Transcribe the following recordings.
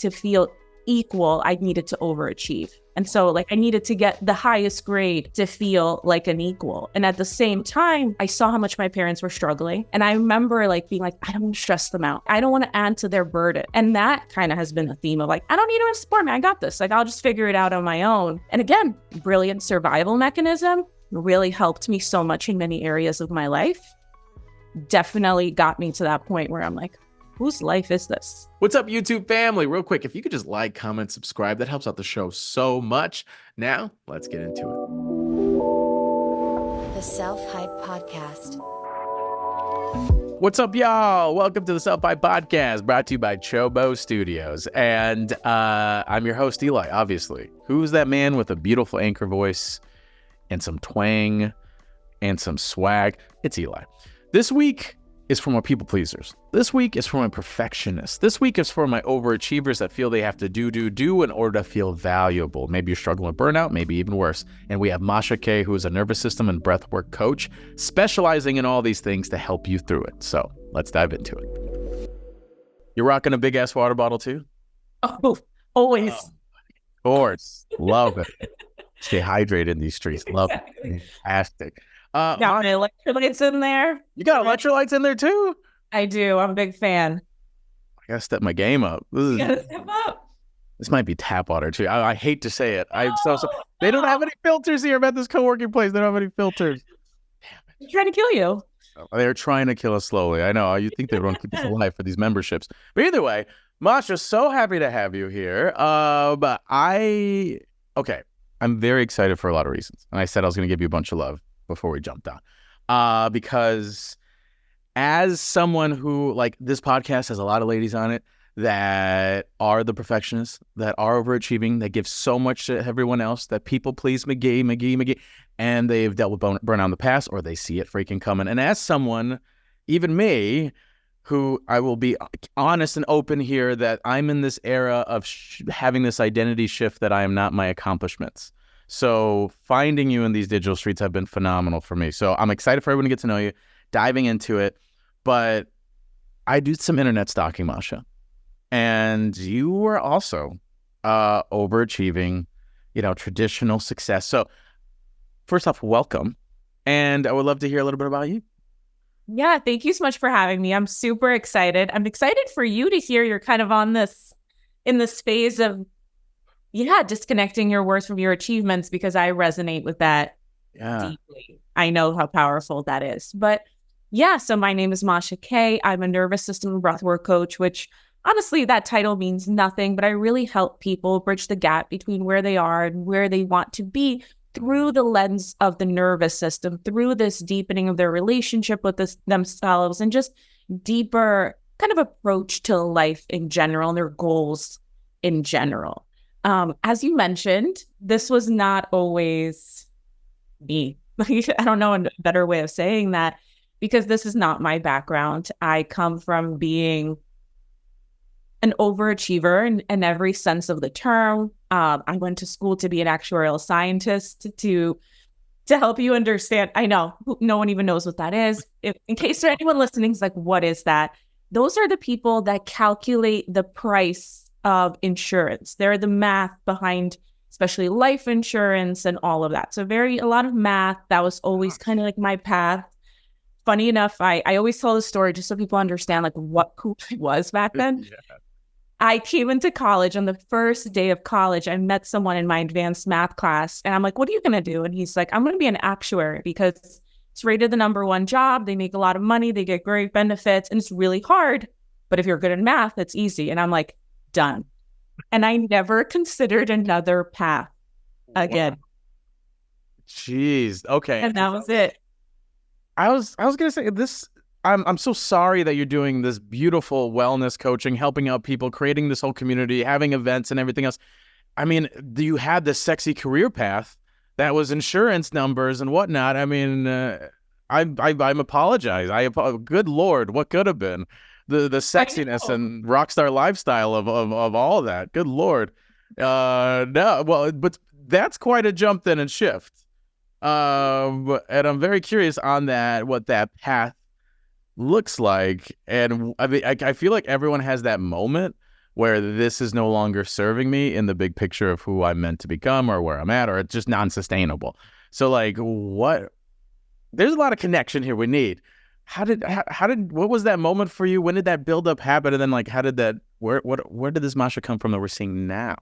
to feel equal, I needed to overachieve. And so like I needed to get the highest grade to feel like an equal. And at the same time, I saw how much my parents were struggling. And I remember like being like, I don't want to stress them out. I don't want to add to their burden. And that kind of has been a theme of like, I don't need anyone to support me. I got this. Like, I'll just figure it out on my own. And again, brilliant survival mechanism really helped me so much in many areas of my life. Definitely got me to that point where I'm like, whose life is this? What's up, YouTube family? Real quick, if you could just like, comment, subscribe, that helps out the show so much. Now, let's get into it. The SelfHype Podcast. What's up, y'all? Welcome to the SelfHype Podcast, brought to you by Chobo Studios. And I'm your host, Eli, obviously. Who's that man with a beautiful anchor voice and some twang and some swag? It's Eli. This week is for my people pleasers. This week is for my perfectionists. This week is for my overachievers that feel they have to do in order to feel valuable. Maybe you're struggling with burnout, maybe even worse. And we have Masha Kay, who is a nervous system and breathwork coach, specializing in all these things to help you through it. So let's dive into it. You're rocking a big ass water bottle too? Oh, always. Of course. Love it. Stay hydrated in these streets. Love it. Fantastic. Got my electrolytes in there. You got electrolytes in there too? I do. I'm a big fan. I gotta step my game up. You gotta step up. This might be tap water too. I hate to say it. They don't have any filters here at this co-working place. They don't have any filters. Damn it. They're trying to kill you. They're trying to kill us slowly. I know. You think they want to keep us alive for these memberships. But either way, Masha, so happy to have you here. I'm very excited for a lot of reasons. And I said I was going to give you a bunch of love before we jumped on. Because as someone who, like, this podcast has a lot of ladies on it that are the perfectionists, that are overachieving, that give so much to everyone else, that people please McGee, and they've dealt with burnout in the past, or they see it freaking coming. And as someone, even me, who I will be honest and open here, that I'm in this era of having this identity shift that I am not my accomplishments. So finding you in these digital streets have been phenomenal for me. So I'm excited for everyone to get to know you, diving into it. But I do some internet stalking, Masha. And you were also overachieving, traditional success. So first off, welcome. And I would love to hear a little bit about you. Yeah, thank you so much for having me. I'm super excited. I'm excited for you to hear you're kind of in this phase of, disconnecting your worth from your achievements, because I resonate with that deeply. I know how powerful that is. But so my name is Masha Kay. I'm a nervous system and breathwork coach, which honestly, that title means nothing, but I really help people bridge the gap between where they are and where they want to be through the lens of the nervous system, through this deepening of their relationship with themselves and just deeper kind of approach to life in general and their goals in general. As you mentioned, this was not always me. I don't know a better way of saying that, because this is not my background. I come from being an overachiever in every sense of the term. I went to school to be an actuarial scientist to help you understand. I know no one even knows what that is. In case there's anyone listening is like, what is that? Those are the people that calculate the price of insurance. They're the math behind especially life insurance and all of that. So a lot of math. That was always kind of like my path. Funny enough, I always tell the story just so people understand like who I was back then. Yeah. I came into college. On the first day of college, I met someone in my advanced math class, and I'm like, what are you going to do? And he's like, I'm going to be an actuary because it's rated the #1 job. They make a lot of money. They get great benefits, and it's really hard. But if you're good at math, it's easy. And I'm like, done. And I never considered another path again. Wow. Jeez. Okay. And that was it. I was going to say this. I'm so sorry that you're doing this beautiful wellness coaching, helping out people, creating this whole community, having events and everything else. I mean, you had this sexy career path that was insurance numbers and whatnot. I mean, I'm apologize. Good Lord, what could have been the sexiness and rock star lifestyle of all of that. Good Lord. But that's quite a jump then and shift. And I'm very curious on that, what that path looks like. And I mean, I feel like everyone has that moment where this is no longer serving me in the big picture of who I'm meant to become or where I'm at, or it's just non-sustainable. So like there's a lot of connection here we need. What was that moment for you? When did that build up happen? And then like, where did this Masha come from that we're seeing now?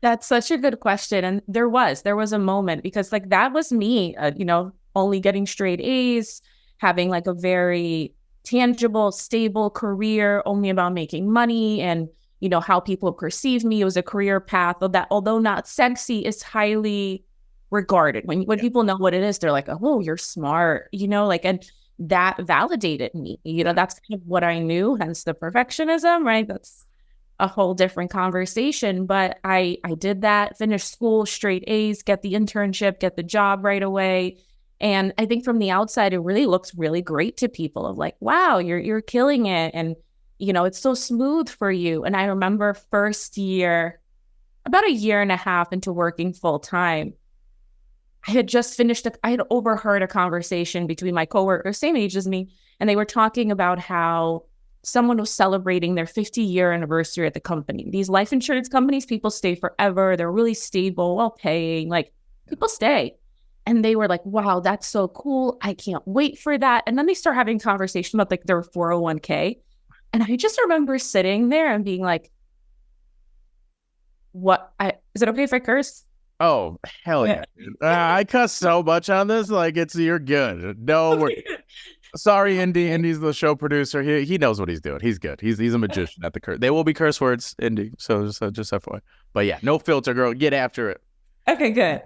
That's such a good question. And there was a moment, because like that was me, only getting straight A's, having like a very tangible, stable career, only about making money and, how people perceive me. It was a career path that, although not sexy, is highly regarded. When people know what it is, they're like, oh, you're smart, and that validated me. That's kind of what I knew, hence the perfectionism, right? That's a whole different conversation. But I did that, finish school, straight A's, get the internship, get the job right away. And I think from the outside, it really looks really great to people of like, wow, you're killing it. And, it's so smooth for you. And I remember first year, about a year and a half into working full time, I had just finished, I had overheard a conversation between my coworkers, same age as me, and they were talking about how someone was celebrating their 50-year anniversary at the company. These life insurance companies, people stay forever. They're really stable, well-paying, like people stay. And they were like, wow, that's so cool. I can't wait for that. And then they start having conversation about like their 401k. And I just remember sitting there and being like, is it okay if I curse? Oh, hell yeah. I cuss so much on this. Like you're good. No, sorry, Indy. Indy's the show producer. He knows what he's doing. He's good. He's a magician at the curse. There will be curse words, Indy. So just FYI. But yeah, no filter, girl. Get after it. Okay, good.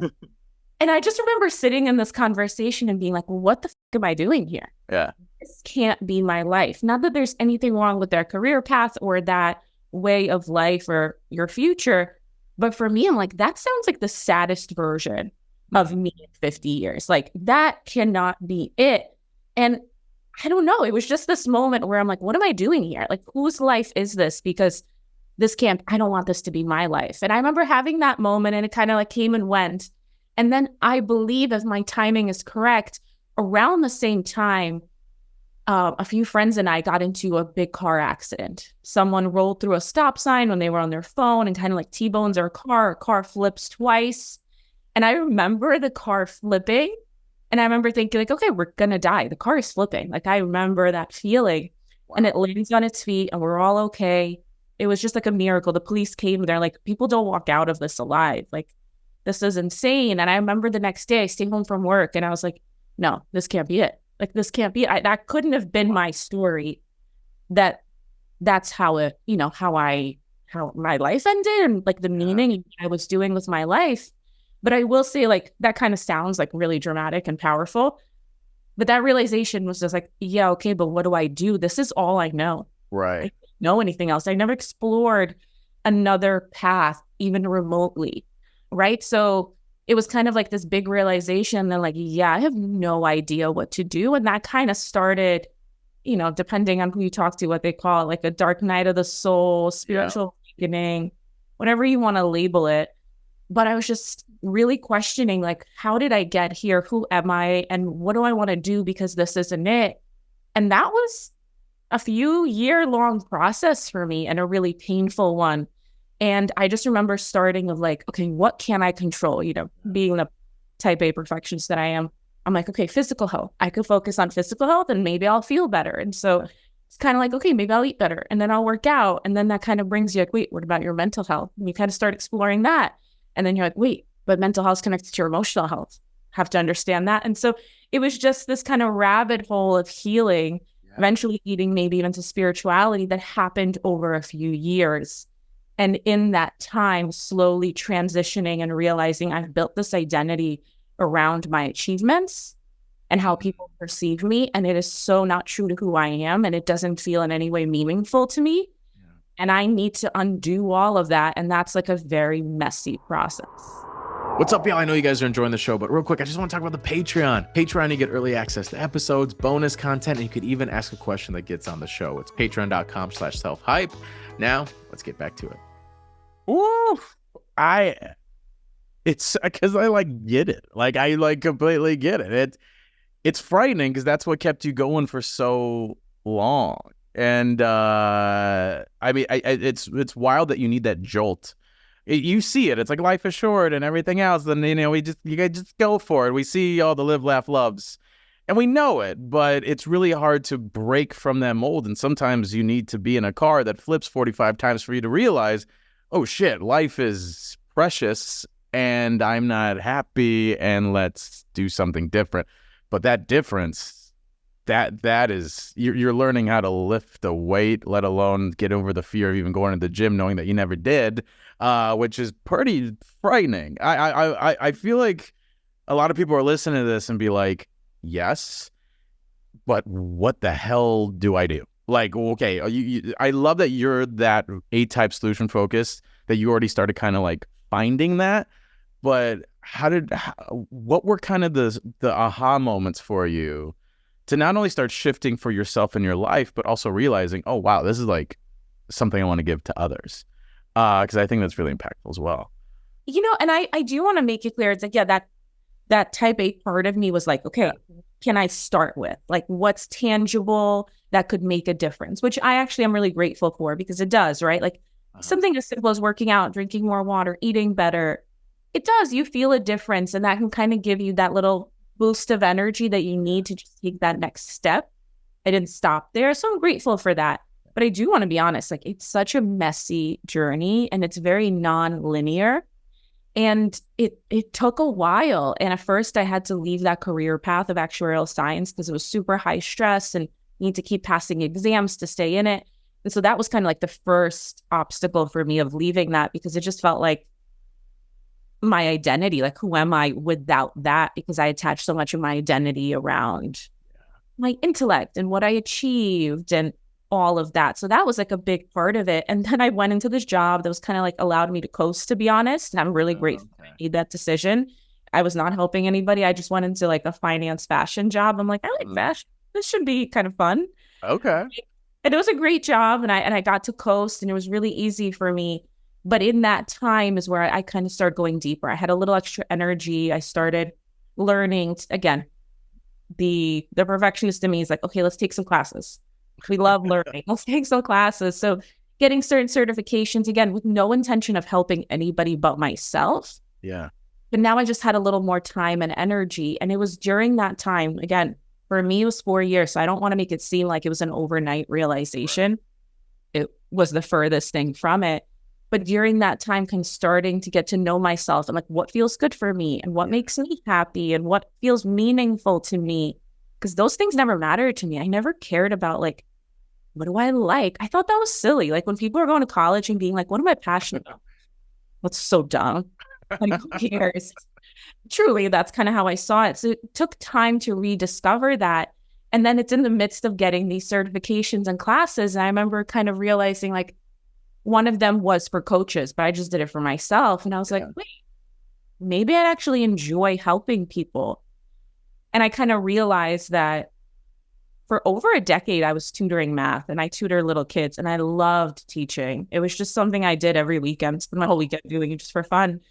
And I just remember sitting in this conversation and being like, well, what the am I doing here? Yeah. This can't be my life. Not that there's anything wrong with their career path or that way of life or your future. But for me, I'm like, that sounds like the saddest version of me in 50 years. Like, that cannot be it. And I don't know. It was just this moment where I'm like, what am I doing here? Like, whose life is this? Because I don't want this to be my life. And I remember having that moment, and it kind of like came and went. And then I believe, if my timing is correct, around the same time, a few friends and I got into a big car accident. Someone rolled through a stop sign when they were on their phone and kind of like T-bones our car. Our car flips twice. And I remember the car flipping. And I remember thinking like, okay, we're going to die. The car is flipping. Like, I remember that feeling. Wow. And it lands on its feet and we're all okay. It was just like a miracle. The police came. They're like, people don't walk out of this alive. Like, this is insane. And I remember the next day I stayed home from work and I was like, no, this can't be it. Like, this can't be it. That couldn't have been my story. That's how it, how my life ended and like the meaning I was doing with my life. But I will say, like, that kind of sounds like really dramatic and powerful. But that realization was just like, yeah, okay, but what do I do? This is all I know. Right. I don't know anything else. I never explored another path, even remotely. Right. So it was kind of like this big realization that like, yeah, I have no idea what to do. And that kind of started, depending on who you talk to, what they call it, like a dark night of the soul, spiritual awakening, whatever you want to label it. But I was just really questioning, like, how did I get here? Who am I? And what do I want to do? Because this isn't it. And that was a few year-long process for me and a really painful one. And I just remember starting of like, okay, what can I control? Being the type A perfectionist that I am, I'm like, okay, physical health. I could focus on physical health and maybe I'll feel better. And so it's kind of like, okay, maybe I'll eat better and then I'll work out. And then that kind of brings you like, wait, what about your mental health? And you kind of start exploring that. And then you're like, wait, but mental health is connected to your emotional health. Have to understand that. And so it was just this kind of rabbit hole of healing, eventually leading maybe even to spirituality that happened over a few years. And in that time, slowly transitioning and realizing I've built this identity around my achievements and how people perceive me. And it is so not true to who I am. And it doesn't feel in any way meaningful to me. Yeah. And I need to undo all of that. And that's like a very messy process. What's up, y'all? I know you guys are enjoying the show, but real quick, I just want to talk about the Patreon. Patreon, you get early access to episodes, bonus content, and you could even ask a question that gets on the show. It's patreon.com/selfhype. Now, let's get back to it. Ooh, it's because I like get it. Like, I like completely get it. It's frightening because that's what kept you going for so long. And I mean, it's wild that you need that jolt. You see it. It's like life is short and everything else. Then you guys just go for it. We see all the live, laugh, loves, and we know it. But it's really hard to break from that mold. And sometimes you need to be in a car that flips 45 times for you to realize, oh shit, life is precious, and I'm not happy, and let's do something different. But that difference. That is you're learning how to lift a weight, let alone get over the fear of even going to the gym, knowing that you never did, which is pretty frightening. I feel like a lot of people are listening to this and be like, yes, but what the hell do I do? Like, okay, I love that you're that A-type solution focused, that you already started kind of like finding that, but what were kind of the aha moments for you to not only start shifting for yourself in your life, but also realizing, oh, wow, this is like something I want to give to others. Because I think that's really impactful as well. And I do want to make it clear. It's like, yeah, that type A part of me was like, okay, can I start with? Like, what's tangible that could make a difference? Which I actually am really grateful for, because it does, right? Like something as simple as working out, drinking more water, eating better. It does. You feel a difference, and that can kind of give you that little boost of energy that you need to just take that next step. I didn't stop there. So I'm grateful for that. But I do want to be honest, like it's such a messy journey, and it's very non-linear. And it took a while. And at first I had to leave that career path of actuarial science because it was super high stress and need to keep passing exams to stay in it. And so that was kind of like the first obstacle for me of leaving that, because it just felt like my identity, like who am I without that? Because I attached so much of my identity around my intellect and what I achieved and all of that. So that was like a big part of it. And then I went into this job that was kind of like allowed me to coast, to be honest. And I'm really grateful I made that decision. I was not helping anybody. I just went into like a finance fashion job. I'm like, I like fashion. This should be kind of fun. Okay. And it was a great job, and I got to coast, and it was really easy for me. But in that time is where I kind of started going deeper. I had a little extra energy. I started learning, again, the perfectionist in me is like, okay, let's take some classes. We love learning. Let's take some classes. So getting certain certifications, again, with no intention of helping anybody but myself. Yeah. But now I just had a little more time and energy. And it was during that time, again, for me, it was 4 years. So I don't want to make it seem like it was an overnight realization. Right. It was the furthest thing from it. But during that time, kind of starting to get to know myself and like what feels good for me and what makes me happy and what feels meaningful to me. Because those things never mattered to me. I never cared about like, what do I like? I thought that was silly. Like when people are going to college and being like, what am I passionate about? That's so dumb. Like, who cares? Truly, that's kind of how I saw it. So it took time to rediscover that. And then it's in the midst of getting these certifications and classes. And I remember kind of realizing like, one of them was for coaches, but I just did it for myself. And I was like, wait, maybe I actually enjoy helping people. And I kind of realized that for over a decade, I was tutoring math, and I tutor little kids, and I loved teaching. It was just something I did every weekend, spend my whole weekend doing it just for fun.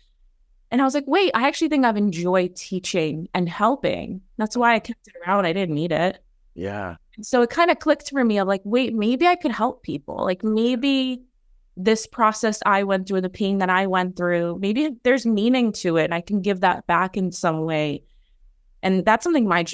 And I was like, wait, I actually think I've enjoyed teaching and helping. That's why I kept it around. I didn't need it. Yeah. So it kind of clicked for me of like, wait, maybe I could help people. Like maybe this process I went through, the pain that I went through, maybe there's meaning to it and I can give that back in some way. And that's something my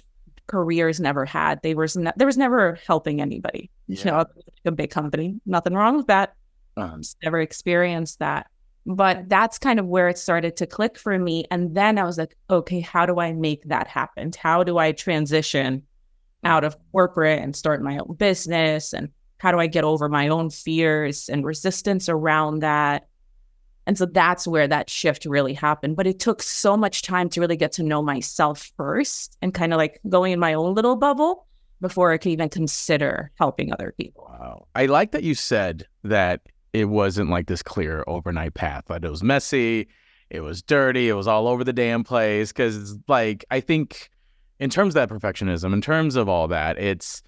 career has never had. There was never helping anybody. Yeah. You know, a big company, nothing wrong with that. Just never experienced that. But that's kind of where it started to click for me. And then I was like, okay, how do I make that happen? How do I transition out of corporate and start my own business? And how do I get over my own fears and resistance around that? And so that's where that shift really happened. But it took so much time to really get to know myself first and kind of like going in my own little bubble before I could even consider helping other people. Wow. I like that you said that it wasn't like this clear overnight path, but it was messy, it was dirty, it was all over the damn place. Because like, I think in terms of that perfectionism, in terms of all that, it's,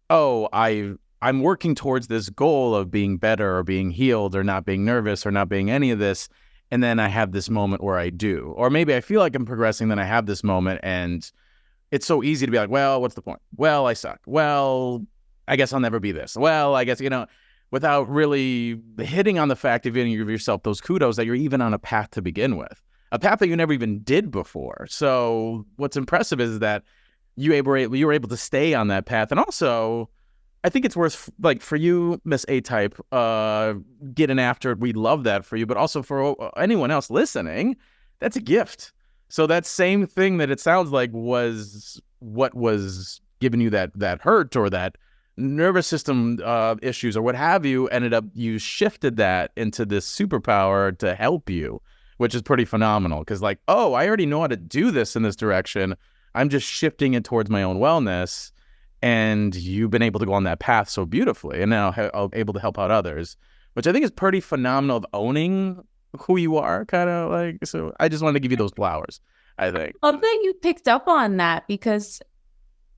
I'm working towards this goal of being better or being healed or not being nervous or not being any of this. And then I have this moment where I do. Or maybe I feel like I'm progressing, then I have this moment and it's so easy to be like, well, what's the point? Well, I suck. Well, I guess I'll never be this. Well, I guess, without really hitting on the fact of giving yourself those kudos that you're even on a path to begin with, a path that you never even did before. So what's impressive is that you were able to stay on that path. And also, I think it's worth, like, for you, Miss A-Type, getting after it. We love that for you. But also for anyone else listening, that's a gift. So that same thing that it sounds like was what was giving you that hurt or that nervous system issues or what have you, you shifted that into this superpower to help you, which is pretty phenomenal. Because, like, oh, I already know how to do this in this direction. I'm just shifting it towards my own wellness. And you've been able to go on that path so beautifully, and now able to help out others, which I think is pretty phenomenal, of owning who you are, kind of like. So I just wanted to give you those flowers, I think. Love that you picked up on that, because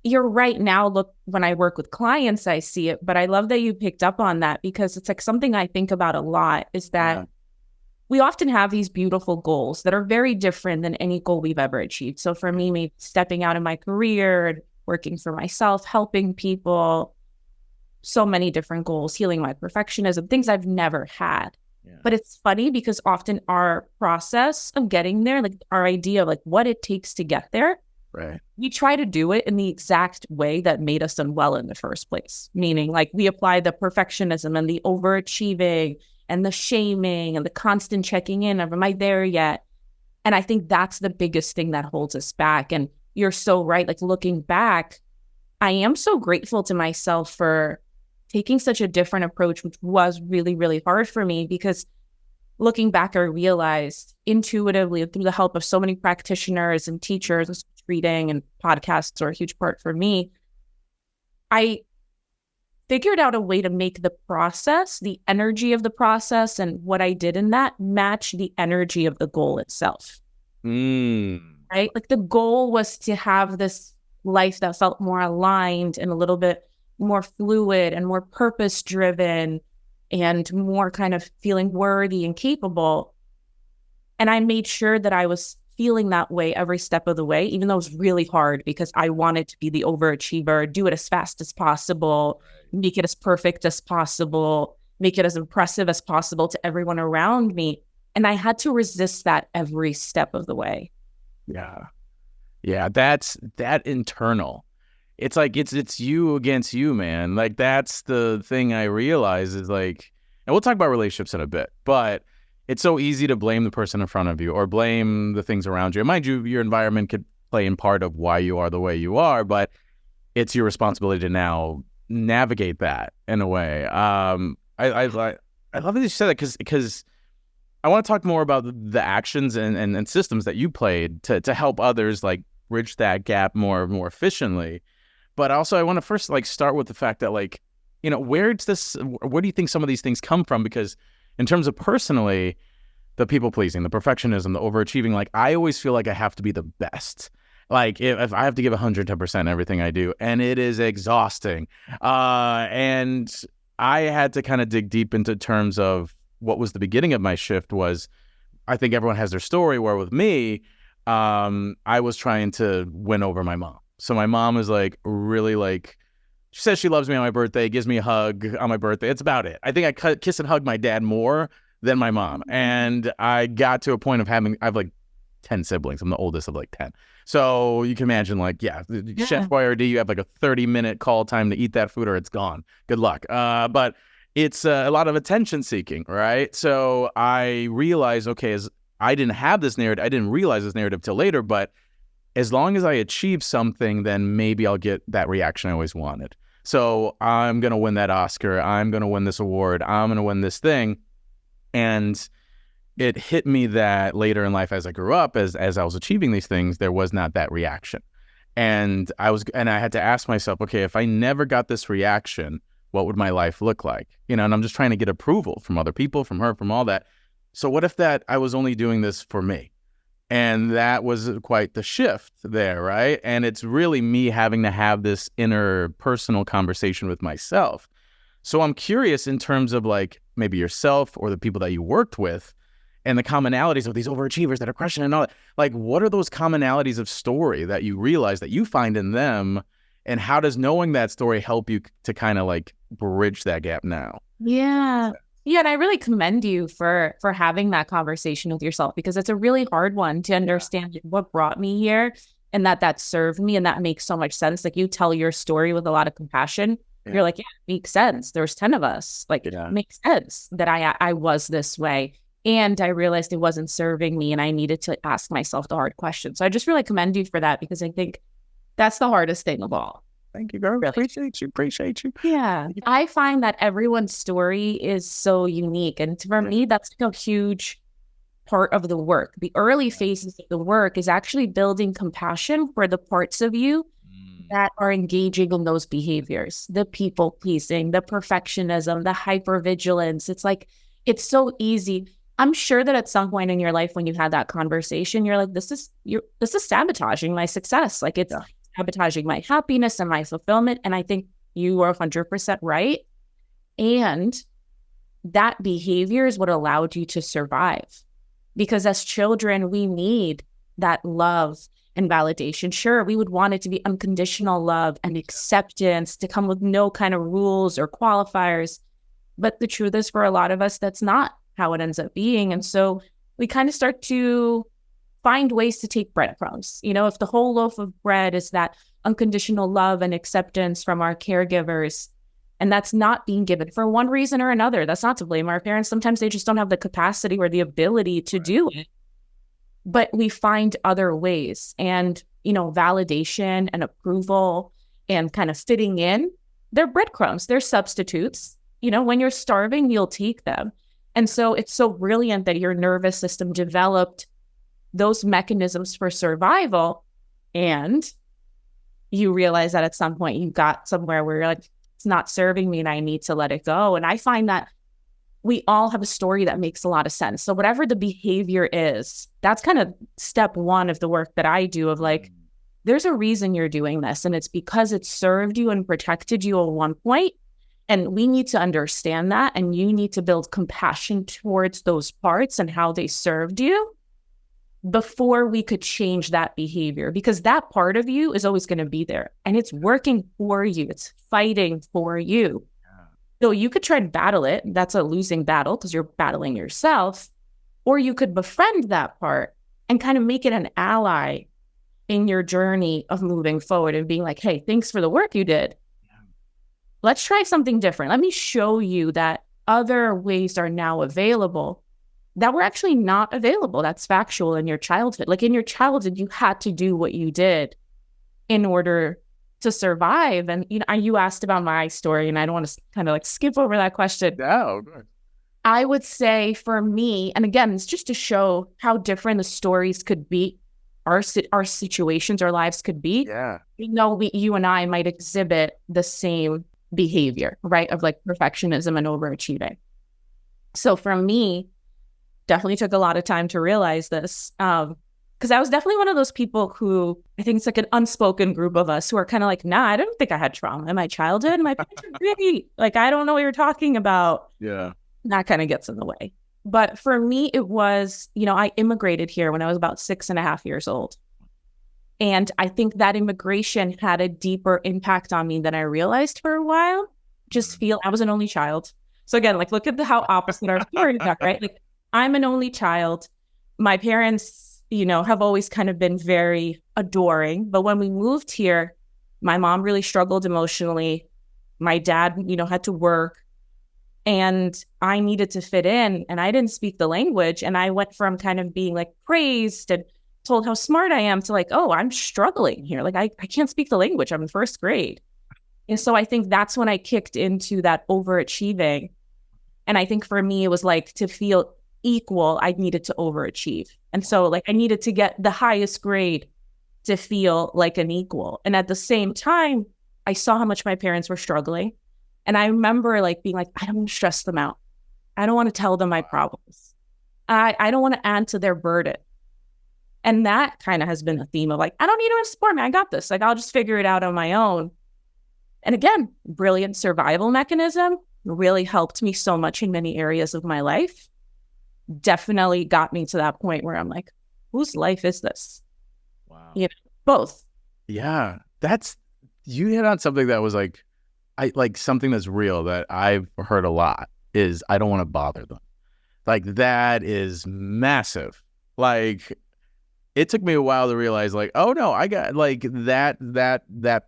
you're right. Now, look, when I work with clients, I see it, but I love that you picked up on that, because it's like something I think about a lot, is that we often have these beautiful goals that are very different than any goal we've ever achieved. So for me, maybe stepping out in my career, working for myself, helping people, so many different goals, healing my perfectionism, things I've never had. Yeah. But it's funny because often our process of getting there, like our idea of like what it takes to get there, right, we try to do it in the exact way that made us unwell in the first place. Meaning, like, we apply the perfectionism and the overachieving and the shaming and the constant checking in of, am I there yet? And I think that's the biggest thing that holds us back. And you're so right. Like, looking back, I am so grateful to myself for taking such a different approach, which was really, really hard for me, because looking back, I realized intuitively, through the help of so many practitioners and teachers, reading and podcasts are a huge part for me, I figured out a way to make the process, the energy of the process and what I did in that, match the energy of the goal itself. Right? Like, the goal was to have this life that felt more aligned and a little bit more fluid and more purpose-driven and more kind of feeling worthy and capable. And I made sure that I was feeling that way every step of the way, even though it was really hard, because I wanted to be the overachiever, do it as fast as possible, make it as perfect as possible, make it as impressive as possible to everyone around me. And I had to resist that every step of the way. Yeah, that's that internal. It's like it's you against you, man. Like, that's the thing I realize is, like, and we'll talk about relationships in a bit, but it's so easy to blame the person in front of you or blame the things around you. And mind you, your environment could play in part of why you are the way you are, but it's your responsibility to now navigate that in a way. I love that you said that, because I want to talk more about the actions and systems that you played to help others, like, bridge that gap more efficiently. But also, I want to first, like, start with the fact that, like, where do you think some of these things come from? Because in terms of personally, the people pleasing, the perfectionism, the overachieving, like, I always feel like I have to be the best. Like, if I have to give 110% everything I do, and it is exhausting. And I had to kind of dig deep into terms of what was the beginning of my shift was, I think everyone has their story, where with me, I was trying to win over my mom. So my mom is, like, really, like, she says she loves me on my birthday, gives me a hug on my birthday. It's about it. I think I kiss and hug my dad more than my mom. And I got to a point of I have like 10 siblings. I'm the oldest of like 10. So you can imagine, like, Chef Boyardee, you have like a 30-minute call time to eat that food or it's gone. Good luck. But it's a lot of attention seeking, right? So I realized, okay, as I didn't have this narrative, I didn't realize this narrative till later, but as long as I achieve something, then maybe I'll get that reaction I always wanted. So I'm going to win that Oscar. I'm going to win this award. I'm going to win this thing. And it hit me that later in life, as I grew up, as I was achieving these things, there was not that reaction. And I had to ask myself, okay, if I never got this reaction, what would my life look like? And I'm just trying to get approval from other people, from her, from all that. So what if that I was only doing this for me? And that was quite the shift there, right? And it's really me having to have this inner personal conversation with myself. So I'm curious in terms of, like, maybe yourself or the people that you worked with and the commonalities of these overachievers that are crushing and all that. Like, what are those commonalities of story that you realize that you find in them? And how does knowing that story help you to kind of like bridge that gap now? Yeah. Yeah. And I really commend you for having that conversation with yourself, because it's a really hard one to understand what brought me here and that served me. And that makes so much sense. Like, you tell your story with a lot of compassion. Yeah. You're like, yeah, it makes sense. There's 10 of us. Like, it makes sense that I was this way. And I realized it wasn't serving me, and I needed to ask myself the hard questions. So I just really commend you for that, because I think that's the hardest thing of all. Thank you, girl. Really. Appreciate you. Yeah. I find that everyone's story is so unique. And for me, that's a huge part of the work. The early phases of the work is actually building compassion for the parts of you that are engaging in those behaviors, the people pleasing, the perfectionism, the hypervigilance. It's like, it's so easy. I'm sure that at some point in your life, when you had that conversation, you're like, this is sabotaging my success. Like, it's sabotaging my happiness and my fulfillment. And I think you are 100% right. And that behavior is what allowed you to survive. Because as children, we need that love and validation. Sure, we would want it to be unconditional love and acceptance, to come with no kind of rules or qualifiers. But the truth is, for a lot of us, that's not how it ends up being. And so we kind of start to find ways to take breadcrumbs. You know, if the whole loaf of bread is that unconditional love and acceptance from our caregivers, and that's not being given for one reason or another, that's not to blame our parents. Sometimes they just don't have the capacity or the ability to do it. But we find other ways, and, you know, validation and approval and kind of fitting in, they're breadcrumbs, they're substitutes. You know, when you're starving, you'll take them. And so it's so brilliant that your nervous system developed those mechanisms for survival. And you realize that at some point you got somewhere where you're like, it's not serving me and I need to let it go. And I find that we all have a story that makes a lot of sense. So whatever the behavior is, that's kind of step one of the work that I do, of like, there's a reason you're doing this. And it's because it served you and protected you at one point. And we need to understand that. And you need to build compassion towards those parts and how they served you before we could change that behavior, because that part of you is always going to be there and it's working for you. It's fighting for you. So you could try to battle it. That's a losing battle because you're battling yourself. Or you could befriend that part and kind of make it an ally in your journey of moving forward and being like, hey, thanks for the work you did. Let's try something different. Let me show you that other ways are now available that were actually not available. That's factual in your childhood. Like, in your childhood, you had to do what you did in order to survive. And, you know, you asked about my story, and I don't want to kind of like skip over that question. No. I would say for me, and again, it's just to show how different the stories could be, our situations, our lives could be. Yeah. You know, you and I might exhibit the same behavior, right? Of like perfectionism and overachieving. So for me, definitely took a lot of time to realize this. Because I was definitely one of those people who, I think it's like an unspoken group of us who are kind of like, nah, I don't think I had trauma in my childhood. My parents are great. Like, I don't know what you're talking about. Yeah. That kind of gets in the way. But for me, it was, you know, I immigrated here when I was about 6.5 years old. And I think that immigration had a deeper impact on me than I realized for a while. I was an only child. So again, like, look at how opposite our stories are, right? Like, I'm an only child. My parents, you know, have always kind of been very adoring. But when we moved here, my mom really struggled emotionally. My dad, you know, had to work. And I needed to fit in, and I didn't speak the language. And I went from kind of being like praised and told how smart I am to like, oh, I'm struggling here. Like, I can't speak the language. I'm in first grade. And so I think that's when I kicked into that overachieving. And I think for me, it was like, to feel equal, I needed to overachieve. And so like, I needed to get the highest grade to feel like an equal. And at the same time, I saw how much my parents were struggling. And I remember like being like, I don't want to stress them out. I don't want to tell them my problems. I don't want to add to their burden. And that kind of has been a theme of like, I don't need anyone to support me. I got this. Like, I'll just figure it out on my own. And again, brilliant survival mechanism, really helped me so much in many areas of my life. Definitely got me to that point where I'm like, whose life is this? Wow. You know, both. Yeah. you hit on something that was like, I like something that's real that I've heard a lot is I don't want to bother them. Like that is massive. Like it took me a while to realize like, oh no, I got like that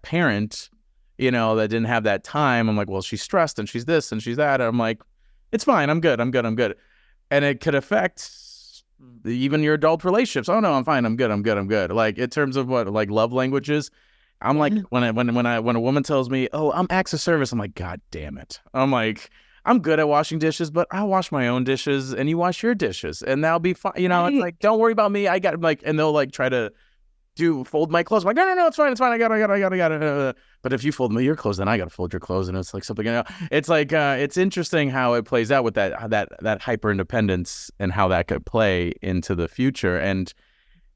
parent, that didn't have that time. I'm like, well, she's stressed and she's this and she's that. And I'm like, it's fine. I'm good. And it could affect even your adult relationships. Oh no, I'm fine. I'm good. Like in terms of what like love languages, I'm like when a woman tells me, oh, I'm acts of service, I'm like, God damn it. I'm like, I'm good at washing dishes, but I'll wash my own dishes and you wash your dishes and that'll be fine. It's like, don't worry about me. I got like, and they'll like try to fold my clothes. I'm like, no, it's fine. I got it. But if you fold your clothes, then I got to fold your clothes. And it's like something, it's like, it's interesting how it plays out with that hyper independence and how that could play into the future.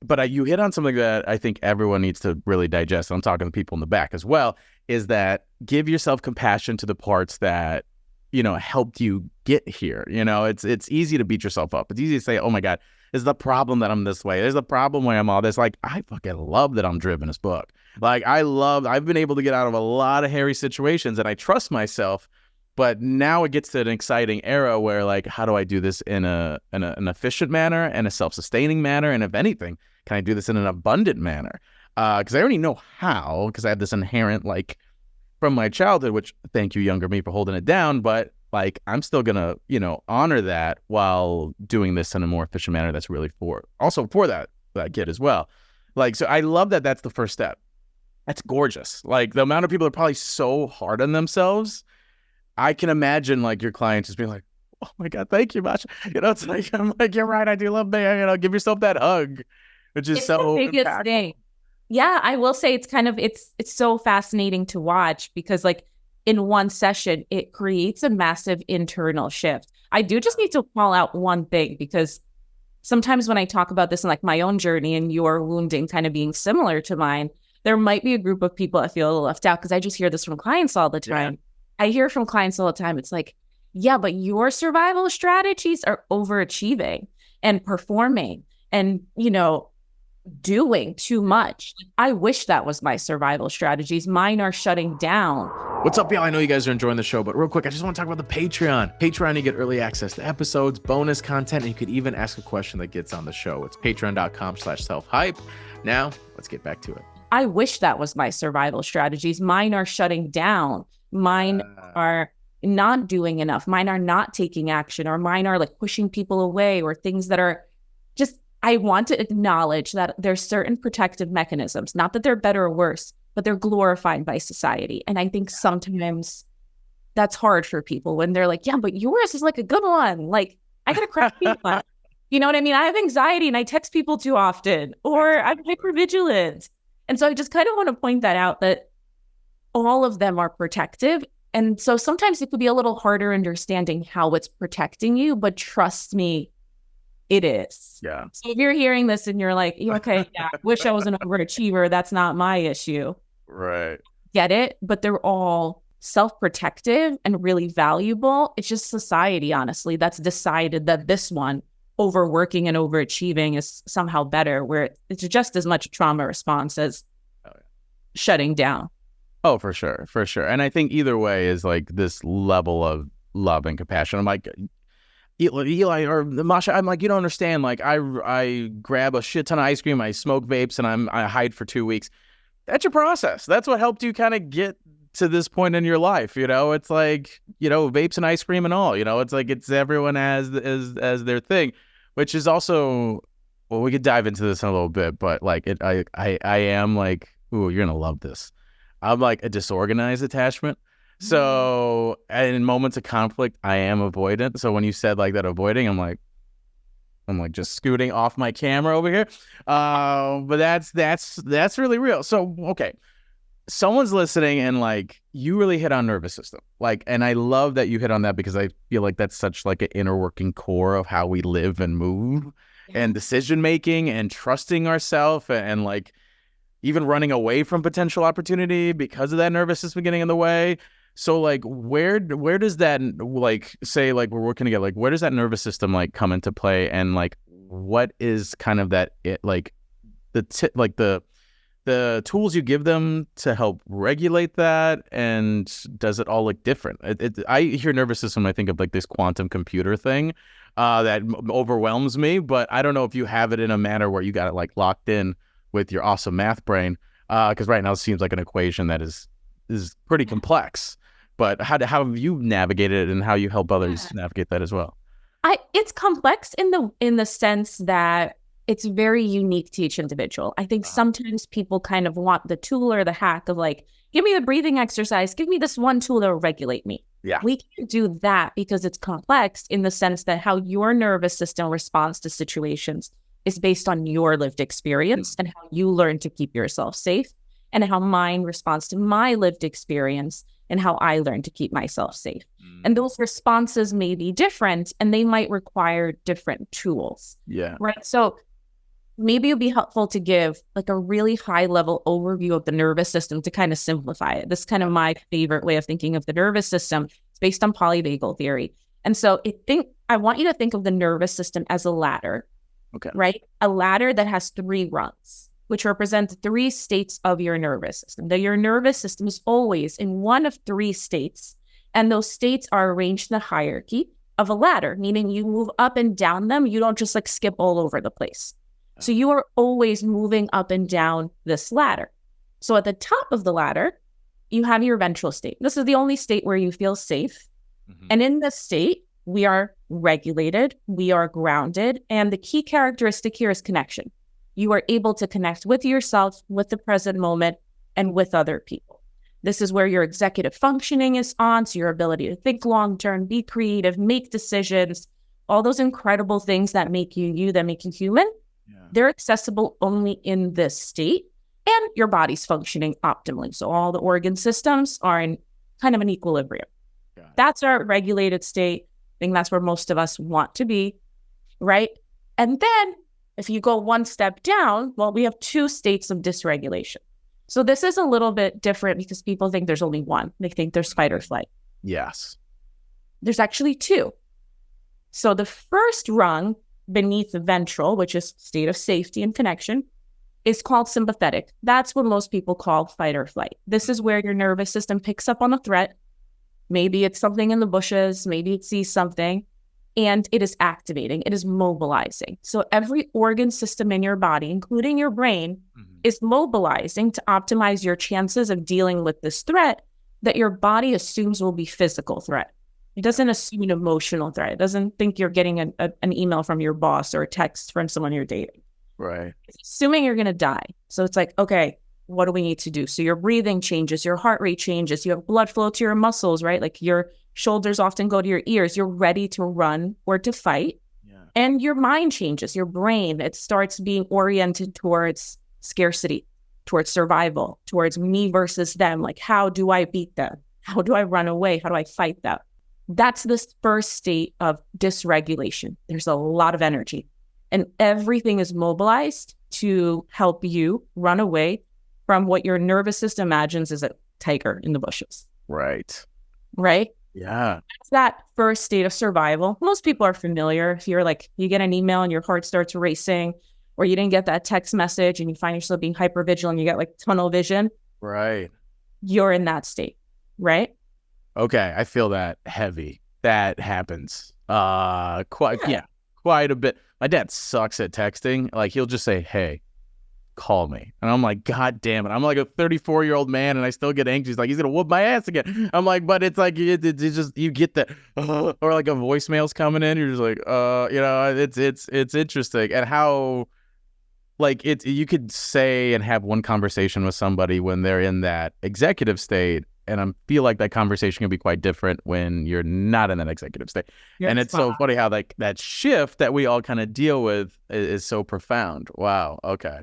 But you hit on something that I think everyone needs to really digest. I'm talking to people in the back as well, is that give yourself compassion to the parts that, helped you get here. It's easy to beat yourself up. It's easy to say, oh my God, is the problem that I'm this way. There's the problem where I'm all this. Like, I fucking love that I'm driven as book. Like, I've been able to get out of a lot of hairy situations and I trust myself. But now it gets to an exciting era where, like, how do I do this in an efficient manner and a self-sustaining manner? And if anything, can I do this in an abundant manner? Because I already know how, because I have this inherent, like, from my childhood, which thank you, younger me, for holding it down. But, like, I'm still going to, honor that while doing this in a more efficient manner that's really for that kid as well. Like, so I love that that's the first step. That's gorgeous. Like, the amount of people are probably so hard on themselves. I can imagine like your clients just being like, oh my God, thank you, Masha. It's like, I'm like, you're right. I do love me. Give yourself that hug, which is so the biggest impactful. thing. Yeah, I will say it's so fascinating to watch because like in one session, it creates a massive internal shift. I do just need to call out one thing because sometimes when I talk about this in like my own journey and your wounding kind of being similar to mine, there might be a group of people that feel a little left out because I just hear this from clients all the time. Yeah. I hear from clients all the time. It's like, yeah, but your survival strategies are overachieving and performing and, doing too much. I wish that was my survival strategies. Mine are shutting down. What's up, y'all? I know you guys are enjoying the show, but real quick, I just want to talk about the Patreon. Patreon, you get early access to episodes, bonus content, and you could even ask a question that gets on the show. It's patreon.com/selfhype. Now, let's get back to it. I wish that was my survival strategies. Mine are shutting down. Mine are not doing enough. Mine are not taking action, or mine are like pushing people away, or things that are just, I want to acknowledge that there's certain protective mechanisms, not that they're better or worse, but they're glorified by society. And I think sometimes that's hard for people when they're like, yeah, but yours is like a good one. Like, I got a crappy one. You know what I mean? I have anxiety and I text people too often, or I'm hypervigilant. And so I just kind of want to point that out, that all of them are protective. And so sometimes it could be a little harder understanding how it's protecting you, but trust me, it is. Yeah. So if you're hearing this and you're like, okay, yeah, I wish I was an overachiever, that's not my issue. Right. Get it? But they're all self-protective and really valuable. It's just society, honestly, that's decided that this one, overworking and overachieving, is somehow better, where it's just as much a trauma response as shutting down. Oh, for sure. And I think either way is like this level of love and compassion. I'm like, Eli or Masha, I'm like, you don't understand. Like, I grab a shit ton of ice cream, I smoke vapes, and I hide for 2 weeks. That's your process. That's what helped you kind of get to this point in your life. It's like, vapes and ice cream and all. It's like it's everyone as their thing, which is also, well, we could dive into this in a little bit, but like I am like, ooh, you're gonna love this. I'm like a disorganized attachment. So in moments of conflict, I am avoidant. So when you said like that avoiding, I'm like just scooting off my camera over here. But that's really real. So, okay. Someone's listening and like you really hit on nervous system. Like, and I love that you hit on that because I feel like that's such like an inner working core of how we live and move and decision making and trusting ourselves and like even running away from potential opportunity because of that nervous system getting in the way. So like, where does that, like, say like we're working together, like where does that nervous system like come into play? And like, what is kind of that, like the the tools you give them to help regulate that, and does it all look different? I hear nervous system, I think of like this quantum computer thing that overwhelms me, but I don't know if you have it in a manner where you got it like locked in with your awesome math brain, because right now it seems like an equation that is pretty complex. But how have you navigated it, and how you help others navigate that as well? It's complex in the sense that it's very unique to each individual. I think sometimes people kind of want the tool or the hack of like, give me the breathing exercise, give me this one tool that will regulate me. Yeah. We can't do that because it's complex in the sense that how your nervous system responds to situations is based on your lived experience and how you learn to keep yourself safe, and how mine responds to my lived experience and how I learn to keep myself safe. And those responses may be different, and they might require different tools. Yeah. Right. So maybe it'd be helpful to give like a really high level overview of the nervous system to kind of simplify it. This is kind of my favorite way of thinking of the nervous system. It's based on polyvagal theory. And so I want you to think of the nervous system as a ladder. Okay. Right? A ladder that has 3 rungs, which represent 3 states of your nervous system. That your nervous system is always in one of 3 states. And those states are arranged in a hierarchy of a ladder, meaning you move up and down them. You don't just like skip all over the place. So you are always moving up and down this ladder. So at the top of the ladder, you have your ventral state. This is the only state where you feel safe. And in this state, we are regulated, we are grounded, and the key characteristic here is connection. You are able to connect with yourself, with the present moment, and with other people. This is where your executive functioning is on, so your ability to think long-term, be creative, make decisions, all those incredible things that make you you, that make you human. They're accessible only in this state, and your body's functioning optimally. So all the organ systems are in kind of an equilibrium. That's our regulated state. I think that's where most of us want to be, right? And then if you go one step down, well, we have 2 states of dysregulation. So this is a little bit different because people think there's only one. They think there's fight or flight. Yes. There's actually 2. So the first rung beneath the ventral, which is state of safety and connection, is called sympathetic. That's what most people call fight or flight. This is where your nervous system picks up on a threat. Maybe it's something in the bushes, maybe it sees something, and it is activating, it is mobilizing. So every organ system in your body, including your brain, is mobilizing to optimize your chances of dealing with this threat that your body assumes will be physical threat. It doesn't assume an emotional threat. It doesn't think you're getting an email from your boss or a text from someone you're dating. Right. It's assuming you're going to die. So it's like, okay, what do we need to do? So your breathing changes, your heart rate changes, you have blood flow to your muscles, right? Like your shoulders often go to your ears. You're ready to run or to fight. Yeah. And your mind changes, your brain, it starts being oriented towards scarcity, towards survival, towards me versus them. Like, how do I beat them? How do I run away? How do I fight them? That's this first state of dysregulation. There's a lot of energy and everything is mobilized to help you run away from what your nervous system imagines is a tiger in the bushes. Right. Right? Yeah. That's that first state of survival. Most people are familiar. If you're like, you get an email and your heart starts racing, or you didn't get that text message and you find yourself being hypervigilant, you get like tunnel vision. Right. You're in that state. Right? Okay. I feel that heavy. That happens. Quite a bit. My dad sucks at texting. Like, he'll just say, "Hey, call me." And I'm like, God damn it. I'm like a 34-year-old man and I still get anxious. Like, he's going to whoop my ass again. I'm like, but it's like, it's just, you get that, or like a voicemail's coming in. You're just like, it's interesting. And how, like, you could say and have one conversation with somebody when they're in that executive state. And I feel like that conversation can be quite different when you're not in that executive state. And it's so funny how like that shift that we all kind of deal with is so profound. Wow. Okay.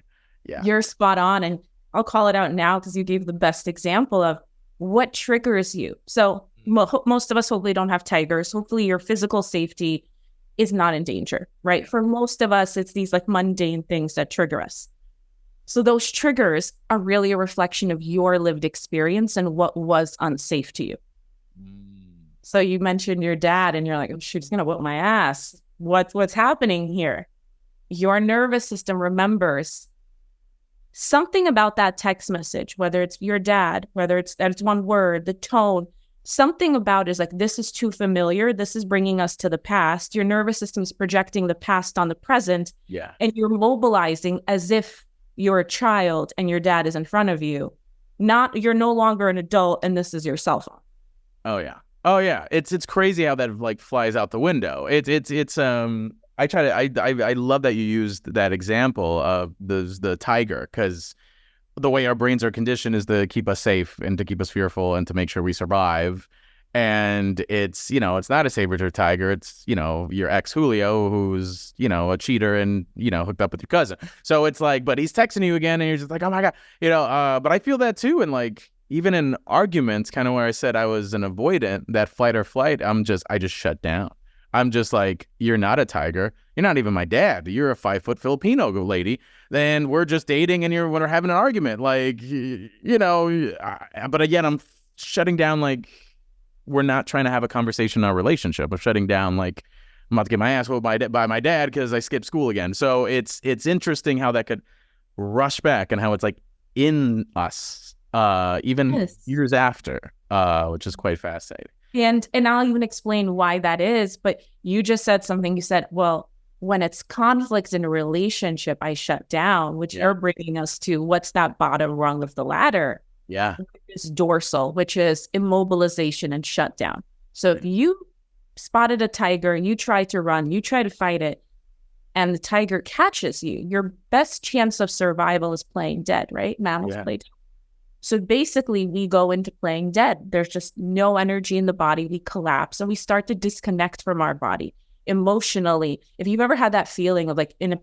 Yeah. You're spot on. And I'll call it out now because you gave the best example of what triggers you. So most of us hopefully don't have tigers. Hopefully your physical safety is not in danger, right? For most of us, it's these like mundane things that trigger us. So those triggers are really a reflection of your lived experience and what was unsafe to you. So you mentioned your dad and you're like, oh, shoot, he's going to whoop my ass. What's happening here? Your nervous system remembers something about that text message, whether it's your dad, whether it's that it's one word, the tone, something about it is like, this is too familiar. This is bringing us to the past. Your nervous system's projecting the past on the present. Yeah. And you're mobilizing as if you're a child and your dad is in front of you. You're no longer an adult and this is your cell phone. Oh yeah. It's crazy how that like flies out the window. I love that you used that example of the tiger, because the way our brains are conditioned is to keep us safe and to keep us fearful and to make sure we survive. And it's not a saber-tooth tiger. It's, your ex Julio, who's, a cheater and, hooked up with your cousin. So it's like, but he's texting you again and you're just like, oh my God, but I feel that too. And like, even in arguments, kind of where I said I was an avoidant, that fight or flight, I just shut down. I'm just like, you're not a tiger. You're not even my dad. You're a 5-foot Filipino lady. Then we're just dating and we're having an argument. Like, but again, I'm shutting down. Like, we're not trying to have a conversation in our relationship. I'm shutting down. Like, I'm about to get my ass whooped by my dad because I skipped school again. So it's interesting how that could rush back and how it's like in us, even years after, which is quite fascinating. And I'll even explain why that is. But you just said something. You said, well, when it's conflict in a relationship, I shut down, which are bringing us to what's that bottom rung of the ladder? Yeah. Is dorsal, which is immobilization and shutdown. So if you spotted a tiger and you try to run, you try to fight it, and the tiger catches you, your best chance of survival is playing dead, right? Mammals play dead. So basically, we go into playing dead. There's just no energy in the body. We collapse and we start to disconnect from our body emotionally. If you've ever had that feeling of like, and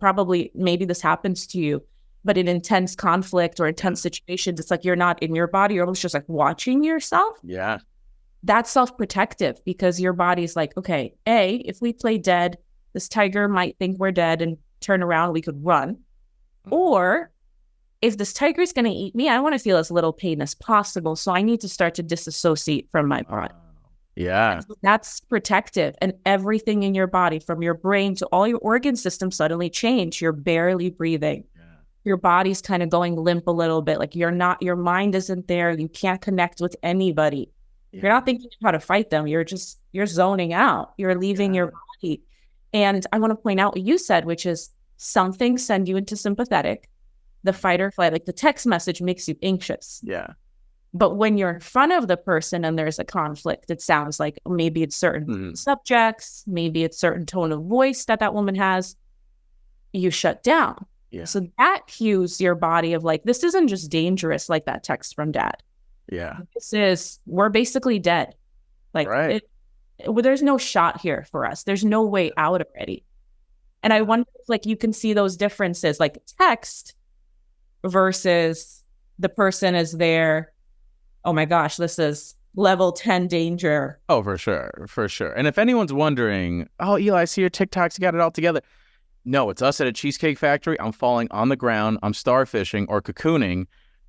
maybe this happens to you, but in intense conflict or intense situations, it's like you're not in your body. You're almost just like watching yourself. Yeah. That's self-protective because your body's like, okay, if we play dead, this tiger might think we're dead and turn around, we could run. Or if this tiger is going to eat me, I want to feel as little pain as possible. So I need to start to disassociate from my body. Yeah. So that's protective. And everything in your body, from your brain to all your organ systems, suddenly change. You're barely breathing. Yeah. Your body's kind of going limp a little bit. Like your mind isn't there. You can't connect with anybody. Yeah. You're not thinking how to fight them. You're zoning out. You're leaving your body. And I want to point out what you said, which is something send you into sympathetic. The fight or flight, like the text message makes you anxious. Yeah. But when you're in front of the person and there's a conflict, it sounds like maybe it's certain subjects, maybe it's certain tone of voice that woman has, you shut down. Yeah. So that cues your body of like, this isn't just dangerous like that text from dad. Yeah. We're basically dead. Like, there's no shot here for us. There's no way out already. And I wonder if like you can see those differences, like text versus the person is there. Oh my gosh, this is level 10 danger. Oh, for sure. And if anyone's wondering, oh, Eli, I see your TikToks, you got it all together. No, it's us at a cheesecake factory. I'm falling on the ground. I'm starfishing or cocooning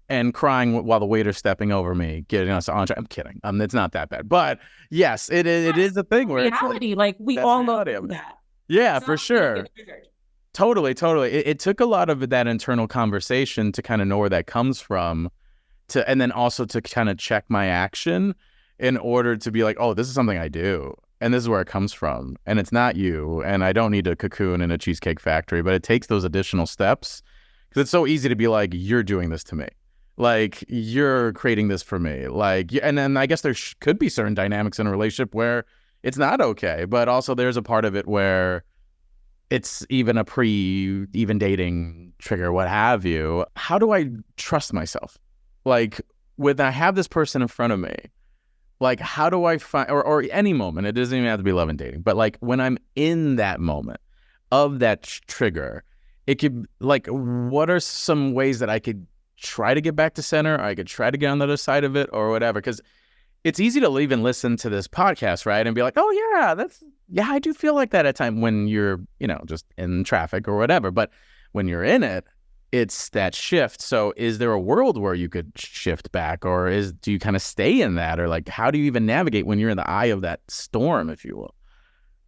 and crying while the waiter's stepping over me, getting us on. I'm kidding. It's not that bad. But yes, it is a thing where reality. Like we all know that. Yeah, for sure. Totally. It took a lot of that internal conversation to kind of know where that comes from, and then also to kind of check my action in order to be like, oh, this is something I do, and this is where it comes from, and it's not you, and I don't need to cocoon in a cheesecake factory, but it takes those additional steps because it's so easy to be like, you're doing this to me, like you're creating this for me, like, and then I guess there could be certain dynamics in a relationship where it's not okay, but also there's a part of it where it's even a even dating trigger, what have you. How do I trust myself? Like when I have this person in front of me, like how do I find, or any moment, it doesn't even have to be love and dating, but like when I'm in that moment of that trigger, it could like, what are some ways that I could try to get back to center, or I could try to get on the other side of it or whatever? Because it's easy to even listen to this podcast, right? And be like, oh yeah, I do feel like that at times when you're, just in traffic or whatever. But when you're in it, it's that shift. So is there a world where you could shift back, or do you kind of stay in that? Or like, how do you even navigate when you're in the eye of that storm, if you will?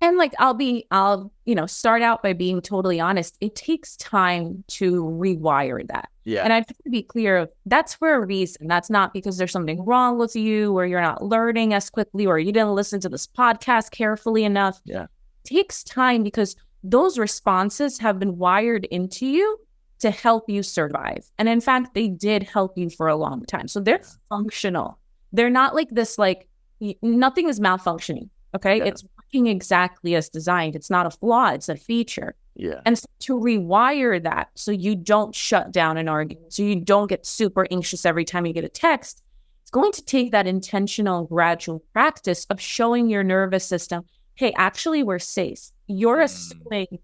And like, I'll, start out by being totally honest. It takes time to rewire that. Yeah. And I have to be clear, that's for a reason. That's not because there's something wrong with you or you're not learning as quickly or you didn't listen to this podcast carefully enough. Yeah. It takes time because those responses have been wired into you to help you survive. And in fact, they did help you for a long time. So they're functional. They're not like this, like nothing is malfunctioning. Okay. Yeah. It's working exactly as designed. It's not a flaw. It's a feature. Yeah. And so to rewire that so you don't shut down an argument, so you don't get super anxious every time you get a text, it's going to take that intentional gradual practice of showing your nervous system, hey, actually, we're safe. You're assuming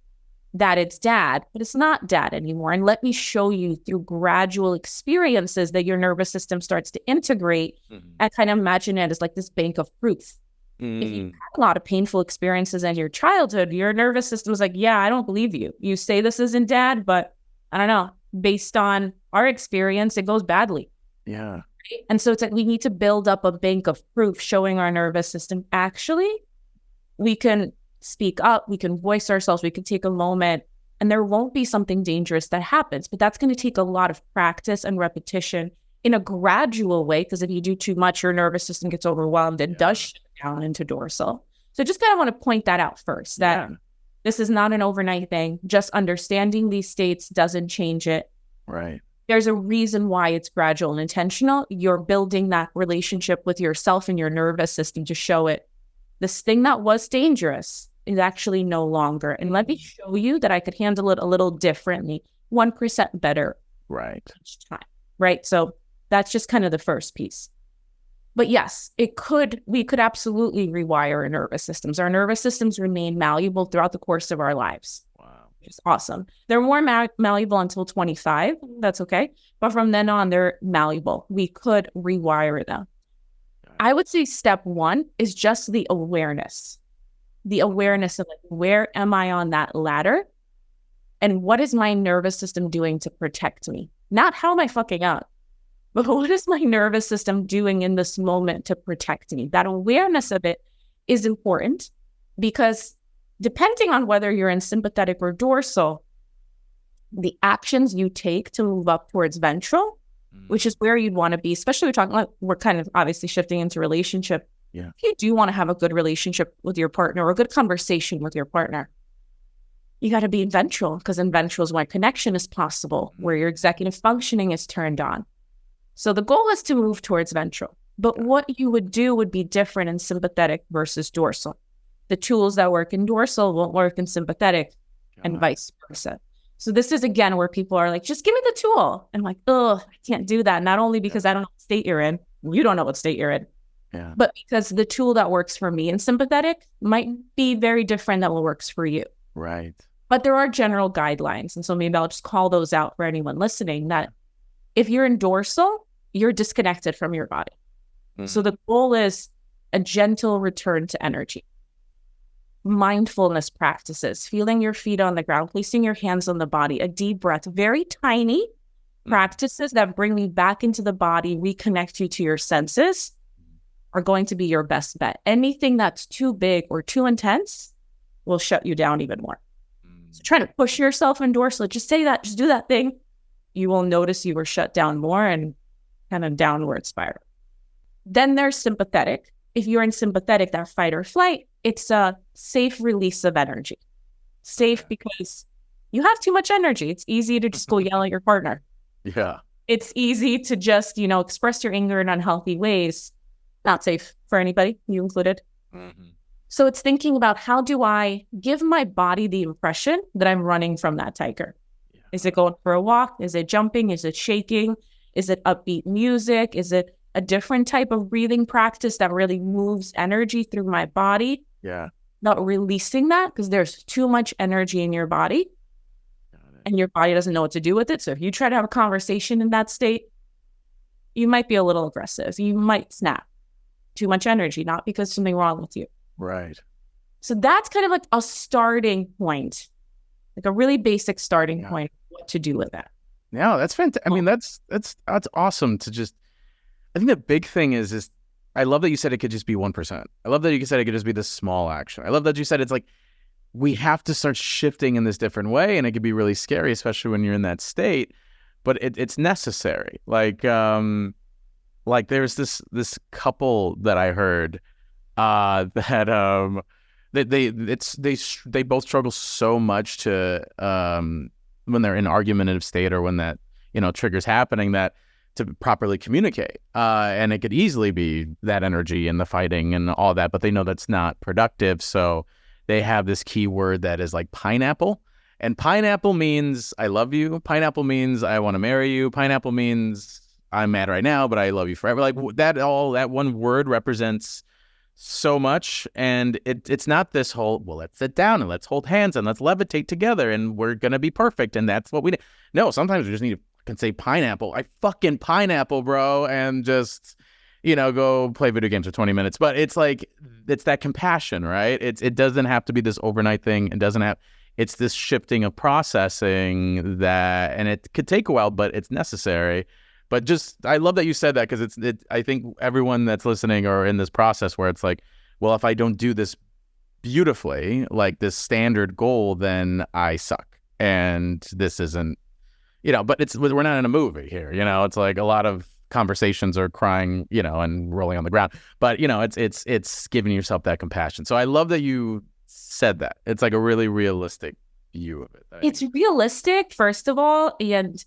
that it's dad, but it's not dad anymore. And let me show you through gradual experiences that your nervous system starts to integrate and kind of imagine it as like this bank of proof. If you had a lot of painful experiences in your childhood, your nervous system was like, yeah, I don't believe you. You say this isn't dad, but I don't know. Based on our experience, it goes badly. Yeah. And so it's like we need to build up a bank of proof showing our nervous system, actually, we can speak up, we can voice ourselves, we can take a moment, and there won't be something dangerous that happens. But that's going to take a lot of practice and repetition in a gradual way, because if you do too much, your nervous system gets overwhelmed and does shut down into dorsal. So just kind of want to point that out first, that this is not an overnight thing. Just understanding these states doesn't change it. Right. There's a reason why it's gradual and intentional. You're building that relationship with yourself and your nervous system to show it. This thing that was dangerous is actually no longer. And let me show you that I could handle it a little differently, 1% better. Right. Each time. Right. So that's just kind of the first piece. But yes, we could absolutely rewire our nervous systems. Our nervous systems remain malleable throughout the course of our lives. Wow. Which is awesome. They're more malleable until 25. That's okay. But from then on, they're malleable. We could rewire them. I would say step one is just the awareness. The awareness of like, where am I on that ladder? And what is my nervous system doing to protect me? Not how am I fucking up, but what is my nervous system doing in this moment to protect me? That awareness of it is important because depending on whether you're in sympathetic or dorsal, the actions you take to move up towards ventral, which is where you'd want to be, especially we're kind of obviously shifting into relationship. Yeah. If you do want to have a good relationship with your partner or a good conversation with your partner, you got to be in ventral, because in ventral is why connection is possible, where your executive functioning is turned on. So the goal is to move towards ventral, but what you would do would be different in sympathetic versus dorsal. The tools that work in dorsal won't work in sympathetic and vice versa. So this is, again, where people are like, just give me the tool. And I'm like, oh, I can't do that. Not only because I don't know what state you're in, you don't know what state you're in, but because the tool that works for me in sympathetic might be very different than what works for you. Right. But there are general guidelines. And so maybe I'll just call those out for anyone listening, that if you're in dorsal, you're disconnected from your body. So the goal is a gentle return to energy. Mindfulness practices, feeling your feet on the ground, placing your hands on the body, a deep breath, very tiny practices that bring you back into the body, reconnect you to your senses, are going to be your best bet. Anything that's too big or too intense will shut you down even more. So trying to push yourself in dorsal, just say that, just do that thing. You will notice you were shut down more and kind of downward spiral. Then there's sympathetic. If you're in sympathetic, that fight or flight, it's a safe release of energy. Safe because you have too much energy. It's easy to just go yell at your partner. Yeah. It's easy to just, express your anger in unhealthy ways. Not safe for anybody, you included. So it's thinking about, how do I give my body the impression that I'm running from that tiger? Is it going for a walk? Is it jumping? Is it shaking? Is it upbeat music? Is it a different type of breathing practice that really moves energy through my body? Yeah. Not releasing that, because there's too much energy in your body and your body doesn't know what to do with it. So if you try to have a conversation in that state, you might be a little aggressive. You might snap. Too much energy, not because something wrong with you. Right. So that's kind of like a starting point, like a really basic starting point, what to do with that. Yeah, that's fantastic. I mean, that's awesome to just, I think the big thing is I love that you said it could just be 1%. I love that you said it could just be this small action. I love that you said it's like, we have to start shifting in this different way, and it could be really scary, especially when you're in that state, but it's necessary. Like there's this couple that I heard that they both struggle so much to when they're in argumentative state, or when that trigger's happening, that to properly communicate, and it could easily be that energy and the fighting and all that, but they know that's not productive, so they have this key word that is like pineapple. And pineapple means I love you. Pineapple means I want to marry you. Pineapple means I'm mad right now, but I love you forever. Like that one word represents so much. And it's not this whole, well, let's sit down and let's hold hands and let's levitate together and we're going to be perfect. And that's what we need. No, sometimes we just need to say pineapple. I fucking pineapple, bro. And just, go play video games for 20 minutes. But it's like, it's that compassion, right? It doesn't have to be this overnight thing. It's this shifting of processing and it could take a while, but it's necessary. But I love that you said that, because I think everyone that's listening or in this process where it's like, well, if I don't do this beautifully, like this standard goal, then I suck. And this isn't, but we're not in a movie here, it's like a lot of conversations are crying, and rolling on the ground, but it's giving yourself that compassion. So I love that you said that. It's like a really realistic view of it. It's realistic, first of all, and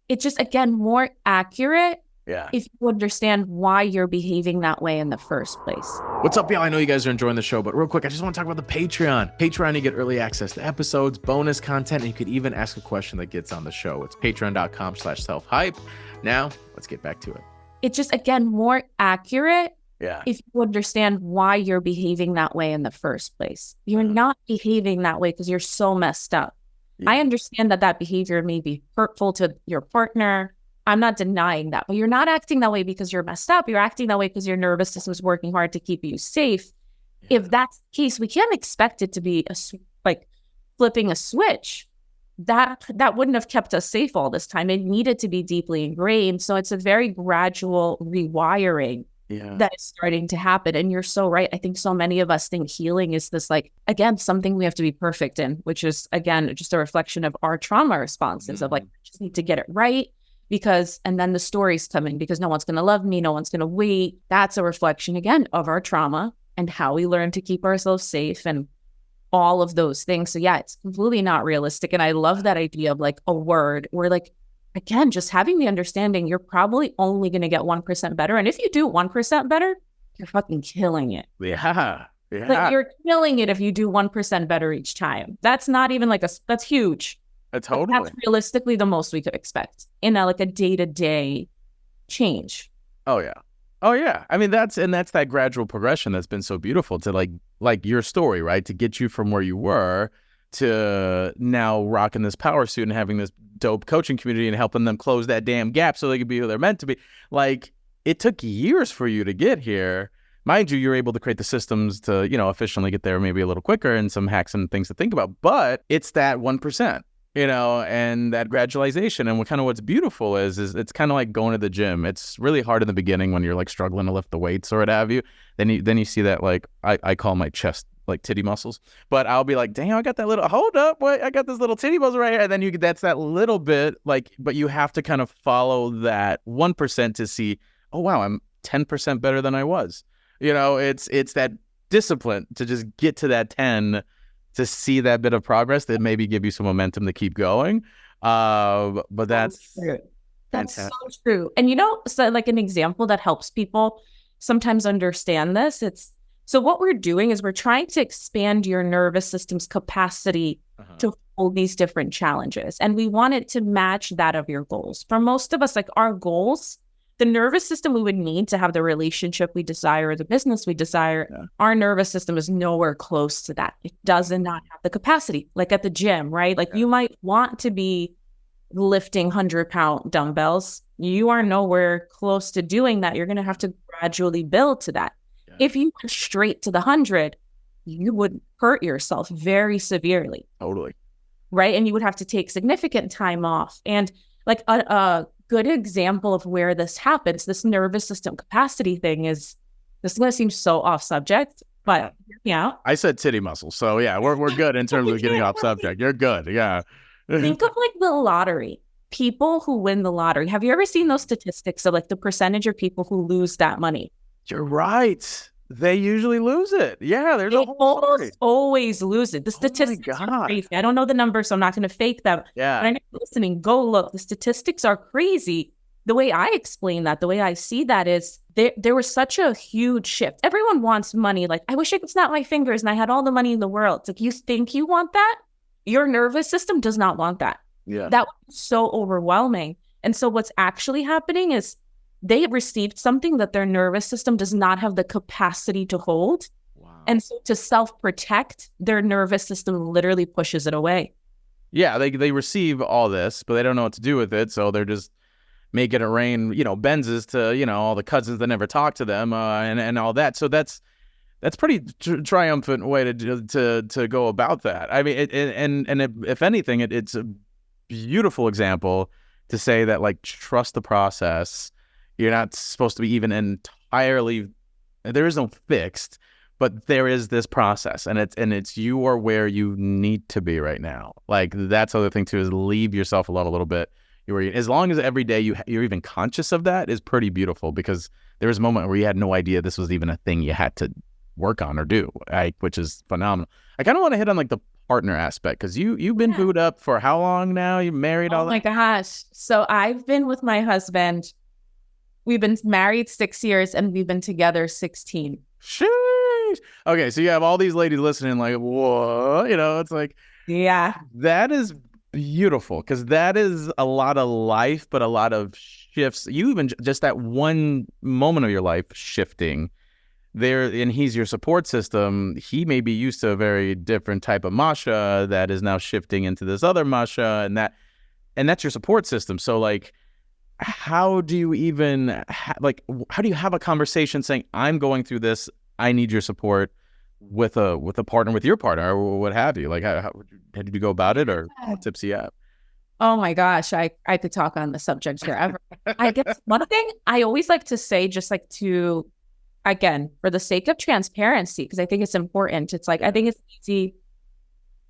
it's just, again, more accurate if you understand why you're behaving that way in the first place. What's up, y'all? I know you guys are enjoying the show, but real quick, I just want to talk about the Patreon. Patreon, you get early access to episodes, bonus content, and you could even ask a question that gets on the show. It's patreon.com/selfhype. Now, let's get back to it. It's just, again, more accurate if you understand why you're behaving that way in the first place. You're not behaving that way because you're so messed up. I understand that behavior may be hurtful to your partner. I'm not denying that, but you're not acting that way because you're messed up. You're acting that way because your nervous system is working hard to keep you safe. If that's the case, we can't expect it to be like flipping a switch. That wouldn't have kept us safe all this time. It needed to be deeply ingrained. So it's a very gradual rewiring that is starting to happen. And you're so right. I think so many of us think healing is this, like, again, something we have to be perfect in, which is, again, just a reflection of our trauma responses of like, I just need to get it right and then the story's coming because no one's going to love me. No one's going to wait. That's a reflection, again, of our trauma and how we learn to keep ourselves safe and all of those things. So yeah, it's completely not realistic. And I love that idea of like a word where, like, again, just having the understanding you're probably only going to get 1% better. And if you do 1% better, you're fucking killing it. Yeah. Like, you're killing it if you do 1% better each time. That's not even like that's huge. Totally. That's realistically the most we could expect in a day-to-day change. Oh yeah. I mean, that's that gradual progression that's been so beautiful to like your story, right? To get you from where you were to now rocking this power suit and having this dope coaching community and helping them close that damn gap so they can be who they're meant to be. Like, it took years for you to get here. Mind you, you're able to create the systems to, efficiently get there maybe a little quicker and some hacks and things to think about. But it's that 1%. And that gradualization. And what's beautiful is it's kind of like going to the gym. It's really hard in the beginning when you're like struggling to lift the weights or what have you. Then you see that, like, I call my chest like titty muscles, but I'll be like, damn, I got that little, hold up, wait, I got this little titty muscle right here. And then that's that little bit, like, but you have to kind of follow that 1% to see, oh wow, I'm 10% better than I was. It's that discipline to just get to that 10, to see that bit of progress that maybe give you some momentum to keep going. But that's true. That's so true. And so like an example that helps people sometimes understand this, so what we're doing is we're trying to expand your nervous system's capacity to hold these different challenges. And we want it to match that of your goals. For most of us, like, our goals, the nervous system we would need to have the relationship we desire or the business we desire, our nervous system is nowhere close to that. It does not have the capacity, like at the gym, right? Like, you might want to be lifting 100-pound dumbbells. You are nowhere close to doing that. You're going to have to gradually build to that. If you went straight to the 100, you would hurt yourself very severely. Totally. Right? And you would have to take significant time off. And like a good example of where this happens, this nervous system capacity thing, is This is going to seem so off subject, but yeah. I said titty muscles. So yeah, we're good in terms of getting off subject. You're good. Yeah. Think of like the lottery. People who win the lottery. Have you ever seen those statistics of like the percentage of people who lose that money? You're right. They usually lose it. Yeah, there's a whole story. Always lose it. The statistics are crazy. I don't know the numbers, so I'm not going to fake them. Yeah. But I know you're listening, go look. The statistics are crazy. The way I explain that, the way I see that is there was such a huge shift. Everyone wants money. Like, I wish I could snap my fingers and I had all the money in the world. It's like, you think you want that? Your nervous system does not want that. Yeah. That was so overwhelming. And so what's actually happening is they received something that their nervous system does not have the capacity to hold. Wow. And so to self-protect, their nervous system literally pushes it away. Yeah, they receive all this, but they don't know what to do with it. So they're just making it rain, Benzes to, all the cousins that never talk to them and all that. So that's pretty triumphant way to go about that. I mean, if anything, it's a beautiful example to say that, like, trust the process. You're not supposed to be even entirely, there is no fixed, but there is this process, and it's you are where you need to be right now. Like, that's the other thing too, is leave yourself alone a little bit. As long as every day you're even conscious of that, is pretty beautiful, because there was a moment where you had no idea this was even a thing you had to work on or do, which is phenomenal. I kind of want to hit on like the partner aspect, because you've been booed up for how long now? You married all that? Oh my gosh. So I've been with my husband. We've been married 6 years and we've been together 16. Sheesh. Okay, so you have all these ladies listening like, whoa, it's like, yeah, that is beautiful, because that is a lot of life, but a lot of shifts. You even just that one moment of your life shifting there, and he's your support system. He may be used to a very different type of Masha that is now shifting into this other Masha, and that's your support system. So like, how do you even how do you have a conversation saying, I'm going through this, I need your support, with a partner, with your partner, or what have you? Like, how did you go about it, or what tips do you have? Oh my gosh, I could talk on the subject forever. I guess one thing I always like to say, just like to, again, for the sake of transparency, because I think it's important. It's like, I think it's easy,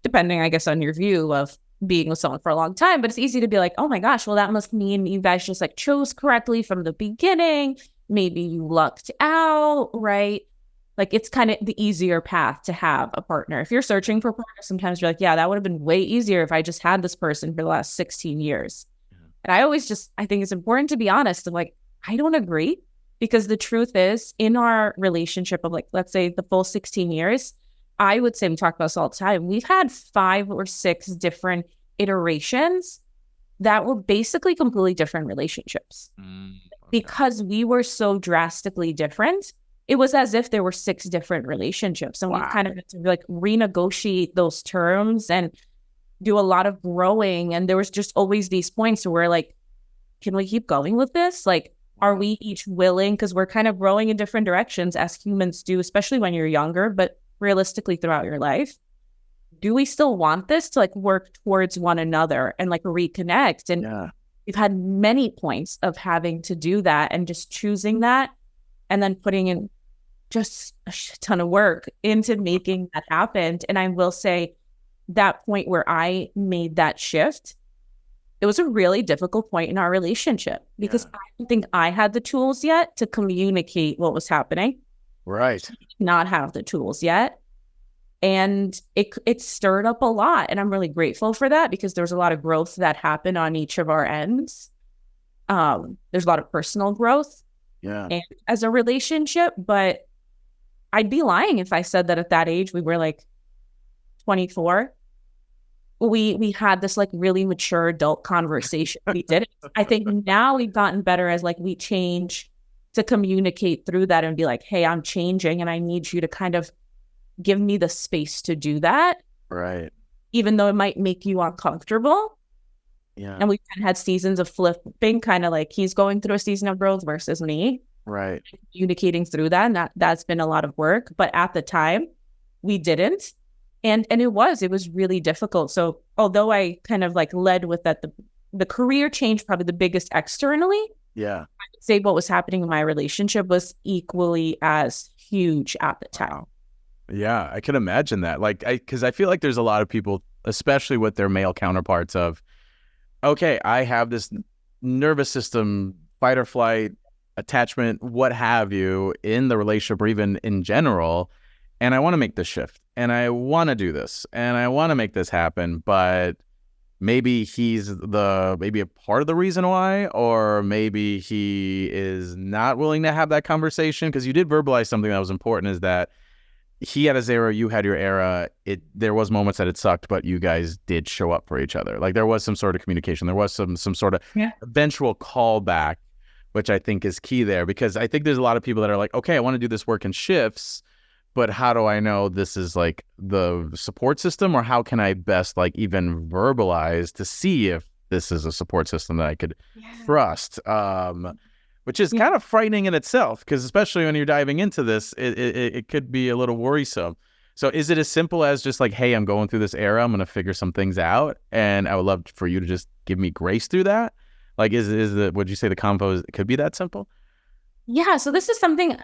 depending, I guess, on your view of being with someone for a long time, but it's easy to be like, oh my gosh, well, that must mean you guys just like chose correctly from the beginning. Maybe you lucked out, right? Like, it's kind of the easier path to have a partner. If you're searching for a partner, sometimes you're like, yeah, that would have been way easier if I just had this person for the last 16 years. Yeah. And I think it's important to be honest. I'm like, I don't agree, because the truth is, in our relationship of, like, let's say the full 16 years, I would say, we talk about this all the time, we've had 5 or 6 different iterations that were basically completely different relationships. Okay. Because we were so drastically different. It was as if there were 6 different relationships, and we kind of had to like renegotiate those terms and do a lot of growing. And there was just always these points where, like, can we keep going with this? Like, are we each willing? Because we're kind of growing in different directions, as humans do, especially when you're younger, but realistically throughout your life. Do we still want this to like work towards one another and like reconnect? And we've had many points of having to do that, and just choosing that, and then putting in just a ton of work into making that happen. And I will say, that point where I made that shift, it was a really difficult point in our relationship, because I don't think I had the tools yet to communicate what was happening. Right. I did not have the tools yet. And it stirred up a lot. And I'm really grateful for that, because there's a lot of growth that happened on each of our ends. There's a lot of personal growth. Yeah. And as a relationship, but I'd be lying if I said that at that age, we were like 24. We had this like really mature adult conversation. We did it. I think now we've gotten better as like we change to communicate through that and be like, hey, I'm changing and I need you to kind of give me the space to do that. Right. Even though it might make you uncomfortable. Yeah. And we've had seasons of flipping, kind of like he's going through a season of growth versus me. Right. Communicating through that. And that's been a lot of work. But at the time, we didn't. And it was really difficult. So although I kind of like led with that, the career change, probably the biggest externally, Yeah. Say what was happening in my relationship was equally as huge at the time. Wow. Yeah, I can imagine that. Like, because I feel like there's a lot of people, especially with their male counterparts, of, okay, I have this nervous system, fight or flight, attachment, what have you, in the relationship or even in general, and I want to make this shift, and I want to do this, and I want to make this happen, but maybe maybe a part of the reason why, or maybe he is not willing to have that conversation, because you did verbalize something that was important, is that he had his era, you had your era. There was moments that it sucked, but you guys did show up for each other. Like there was some sort of communication. There was some sort of eventual callback, which I think is key there, because I think there's a lot of people that are like, okay, I want to do this work in shifts, but how do I know this is like the support system, or how can I best like even verbalize to see if this is a support system that I could trust? Which is kind of frightening in itself, because especially when you're diving into this, it could be a little worrisome. So is it as simple as just like, hey, I'm going through this era, I'm going to figure some things out, and I would love for you to just give me grace through that? Like, would you say the convo could be that simple? Yeah. So this is something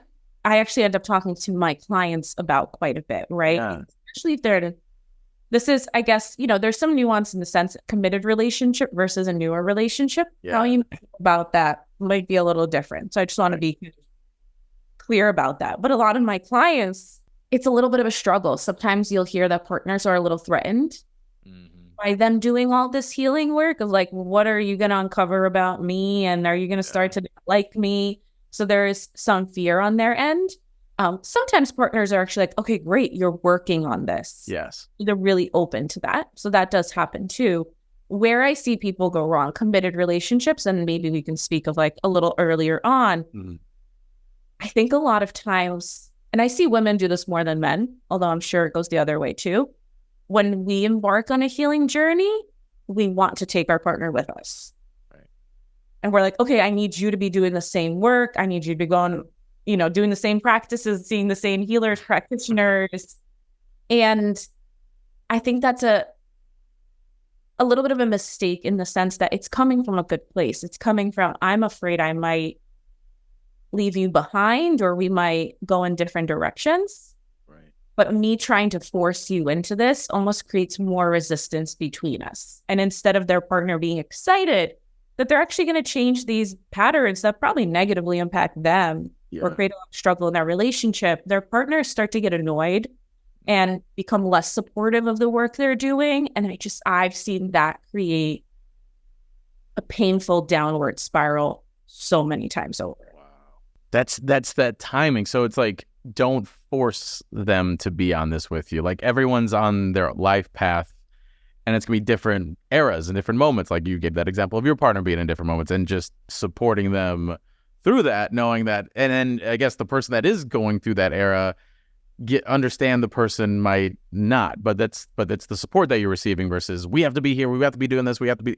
I actually end up talking to my clients about quite a bit, right? Yeah. Especially if this is, I guess, there's some nuance in the sense committed relationship versus a newer relationship. Yeah. How you think about that might be a little different. So I just want to be clear about that. But a lot of my clients, it's a little bit of a struggle. Sometimes you'll hear that partners are a little threatened by them doing all this healing work of like, what are you going to uncover about me? And are you going to start to like me? So there is some fear on their end. Sometimes partners are actually like, okay, great, you're working on this. Yes. They're really open to that. So that does happen too. Where I see people go wrong, committed relationships, and maybe we can speak of like a little earlier on. I think a lot of times, and I see women do this more than men, although I'm sure it goes the other way too. When we embark on a healing journey, we want to take our partner with us. Right. And we're like, okay, I need you to be doing the same work. I need you to be going, doing the same practices, seeing the same healers, practitioners. And I think that's a little bit of a mistake in the sense that it's coming from a good place. It's coming from, I'm afraid I might leave you behind, or we might go in different directions. Right. But me trying to force you into this almost creates more resistance between us. And instead of their partner being excited that they're actually going to change these patterns that probably negatively impact them or create a lot of struggle in their relationship, their partners start to get annoyed and become less supportive of the work they're doing. And I've seen that create a painful downward spiral so many times over. Wow. That's that timing. So it's like, don't force them to be on this with you. Like everyone's on their life path, and it's going to be different eras and different moments. Like you gave that example of your partner being in different moments, and just supporting them through that, knowing that. And then I guess the person that is going through that era, understand the person might not, but it's the support that you're receiving versus we have to be here, we have to be doing this, we have to be,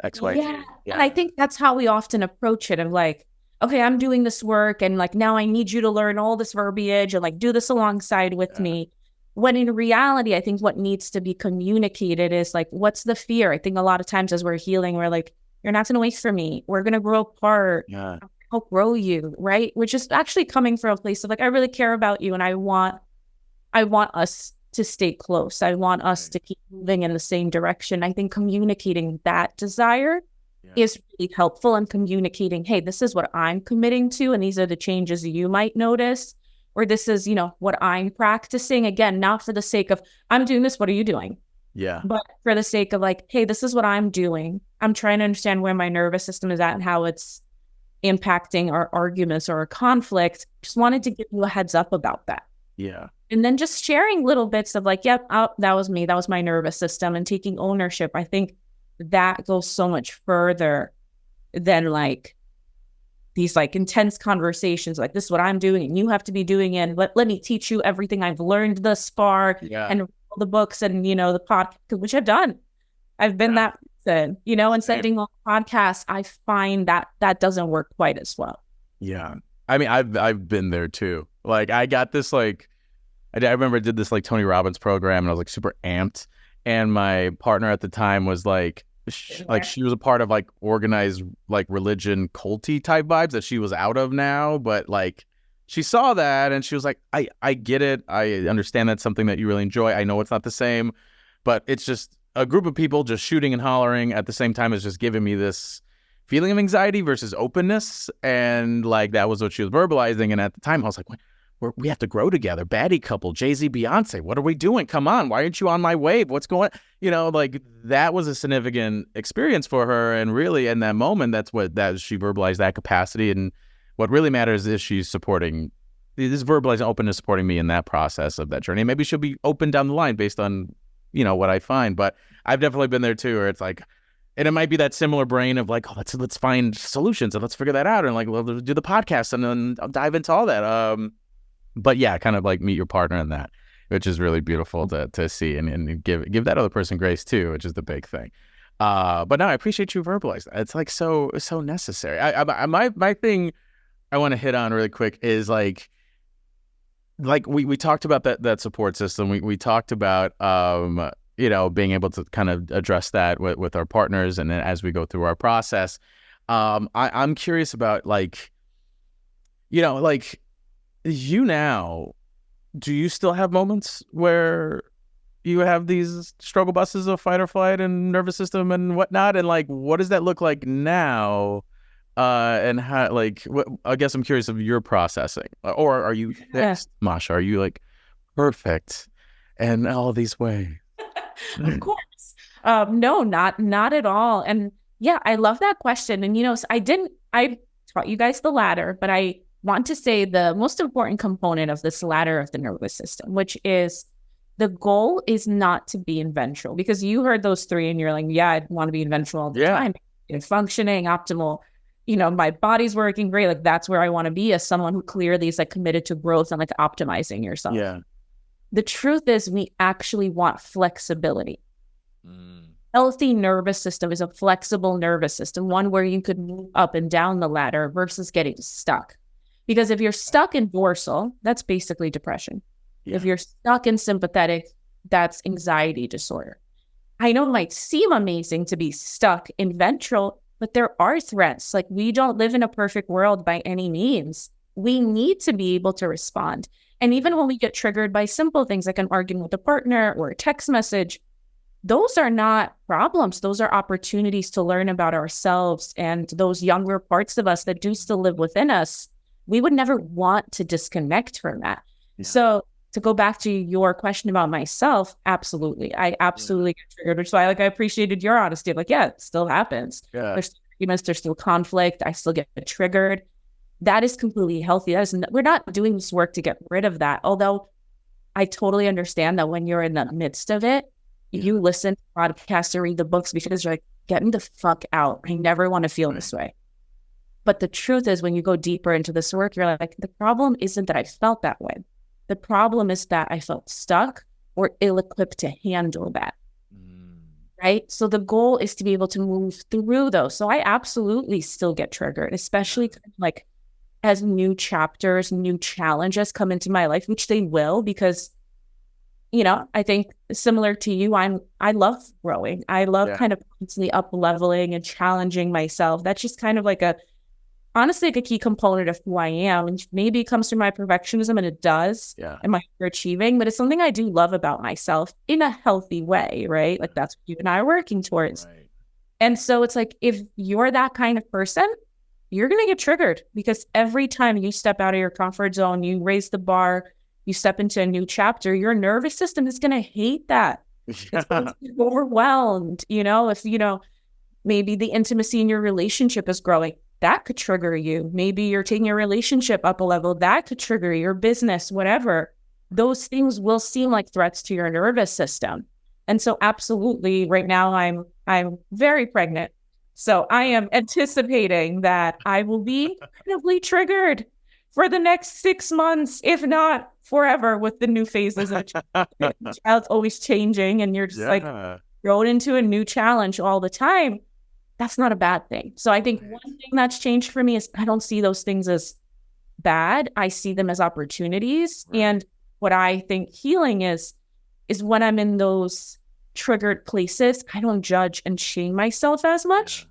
X, Y, Z. Yeah. And I think that's how we often approach it, of like, okay, I'm doing this work, and like now I need you to learn all this verbiage and like do this alongside with me. When in reality, I think what needs to be communicated is like, what's the fear? I think a lot of times as we're healing, we're like, you're not going to wait for me. We're going to grow apart. Yeah. Help grow you, right? Which is actually coming from a place of like, I really care about you, and I want us to stay close. I want us to keep moving in the same direction. I think communicating that desire is really helpful, and communicating, hey, this is what I'm committing to, and these are the changes you might notice, or this is, what I'm practicing. Again, not for the sake of, I'm doing this, what are you doing? Yeah. But for the sake of like, hey, this is what I'm doing. I'm trying to understand where my nervous system is at and how it's impacting our arguments or a conflict. Just wanted to give you a heads up about that. Yeah. And then just sharing little bits of like, yep, oh, that was me. That was my nervous system, and taking ownership. I think that goes so much further than like these like intense conversations. Like, this is what I'm doing and you have to be doing it. Let me teach you everything I've learned thus far, and the books and, the podcast, which I've done. I've been that person, and setting on podcasts. I find that doesn't work quite as well. Yeah. I mean, I've been there too. Like I got this, like, I remember I did this like Tony Robbins program, and I was like super amped. And my partner at the time was like, like she was a part of like organized like religion culty type vibes that she was out of now, but like she saw that and she was like, I get it. I understand that's something that you really enjoy. I know it's not the same, but it's just a group of people just shooting and hollering at the same time is just giving me this feeling of anxiety versus openness. And like that was what she was verbalizing. And at the time I was like, we have to grow together. Baddie couple, Jay-Z, Beyonce. What are we doing? Come on. Why aren't you on my wave? What's going on? You know, like that was a significant experience for her. And really in that moment, that she verbalized that capacity. And what really matters is she's supporting this verbalizing openness, supporting me in that process of that journey. Maybe she'll be open down the line based on, you know, what I find. But I've definitely been there too, where it's like, and it might be that similar brain of like, oh, let's find solutions and let's figure that out. And like, we'll do the podcast and then I'll dive into all that. But yeah, kind of like meet your partner in that, which is really beautiful to see and give that other person grace too, which is the big thing. But no, I appreciate you verbalizing that. It's like so necessary. My thing I want to hit on really quick is like we talked about that support system. We talked about you know, being able to kind of address that with our partners, and then as we go through our process, I'm curious about like, you know, like. You now, do you still have moments where you have these struggle buses of fight or flight and nervous system and whatnot? And like, what does that look like now? And how, like, I guess I'm curious of your processing. Or are you fixed, Masha? Are you like perfect in all these ways? Of course. No, not at all. And yeah, I love that question. And, you know, I taught you guys the ladder, but I want to say the most important component of this ladder of the nervous system, which is the goal is not to be ventral, because you heard those three and you're like, yeah, I want to be ventral all the time. Functioning, optimal, you know, my body's working great. Like that's where I want to be as someone who clearly is like committed to growth and like optimizing yourself. Yeah. The truth is we actually want flexibility. Healthy nervous system is a flexible nervous system, one where you could move up and down the ladder versus getting stuck. Because if you're stuck in dorsal, that's basically depression. Yeah. If you're stuck in sympathetic, that's anxiety disorder. I know it might seem amazing to be stuck in ventral, but there are threats. Like we don't live in a perfect world by any means. We need to be able to respond. And even when we get triggered by simple things like an argument with a partner or a text message, those are not problems. Those are opportunities to learn about ourselves and those younger parts of us that do still live within us. We would never want to disconnect from that. Yeah. So to go back to your question about myself, absolutely. I absolutely get triggered, which is why I appreciated your honesty. Like, yeah, it still happens. Yeah. There's arguments, there's still conflict. I still get triggered. That is completely healthy. We're not doing this work to get rid of that. Although I totally understand that when you're in the midst of it, you listen to podcasts or read the books because you're like, get me the fuck out. I never want to feel this way. But the truth is, when you go deeper into this work, you're like, the problem isn't that I felt that way. The problem is that I felt stuck or ill-equipped to handle that. Right? So the goal is to be able to move through those. So I absolutely still get triggered, especially like as new chapters, new challenges come into my life, which they will, because, you know, I think similar to you, I love growing. I love kind of constantly up-leveling and challenging myself. That's just kind of like honestly, like a key component of who I am. And maybe it comes through my perfectionism, and it does, and my overachieving, but it's something I do love about myself in a healthy way, right? Like that's what you and I are working towards. Right. And so it's like, if you're that kind of person, you're going to get triggered, because every time you step out of your comfort zone, you raise the bar, you step into a new chapter, your nervous system is going to hate that. It's going to be overwhelmed. You know, if, you know, maybe the intimacy in your relationship is growing, that could trigger you. Maybe you're taking your relationship up a level, that could trigger your business, whatever. Those things will seem like threats to your nervous system. And so absolutely, right now I'm very pregnant. So I am anticipating that I will be incredibly triggered for the next 6 months, if not forever, with the new phases. The child's always changing, and you're just like thrown into a new challenge all the time. That's not a bad thing. So I think one thing that's changed for me is I don't see those things as bad. I see them as opportunities. Right. And what I think healing is when I'm in those triggered places, I don't judge and shame myself as much.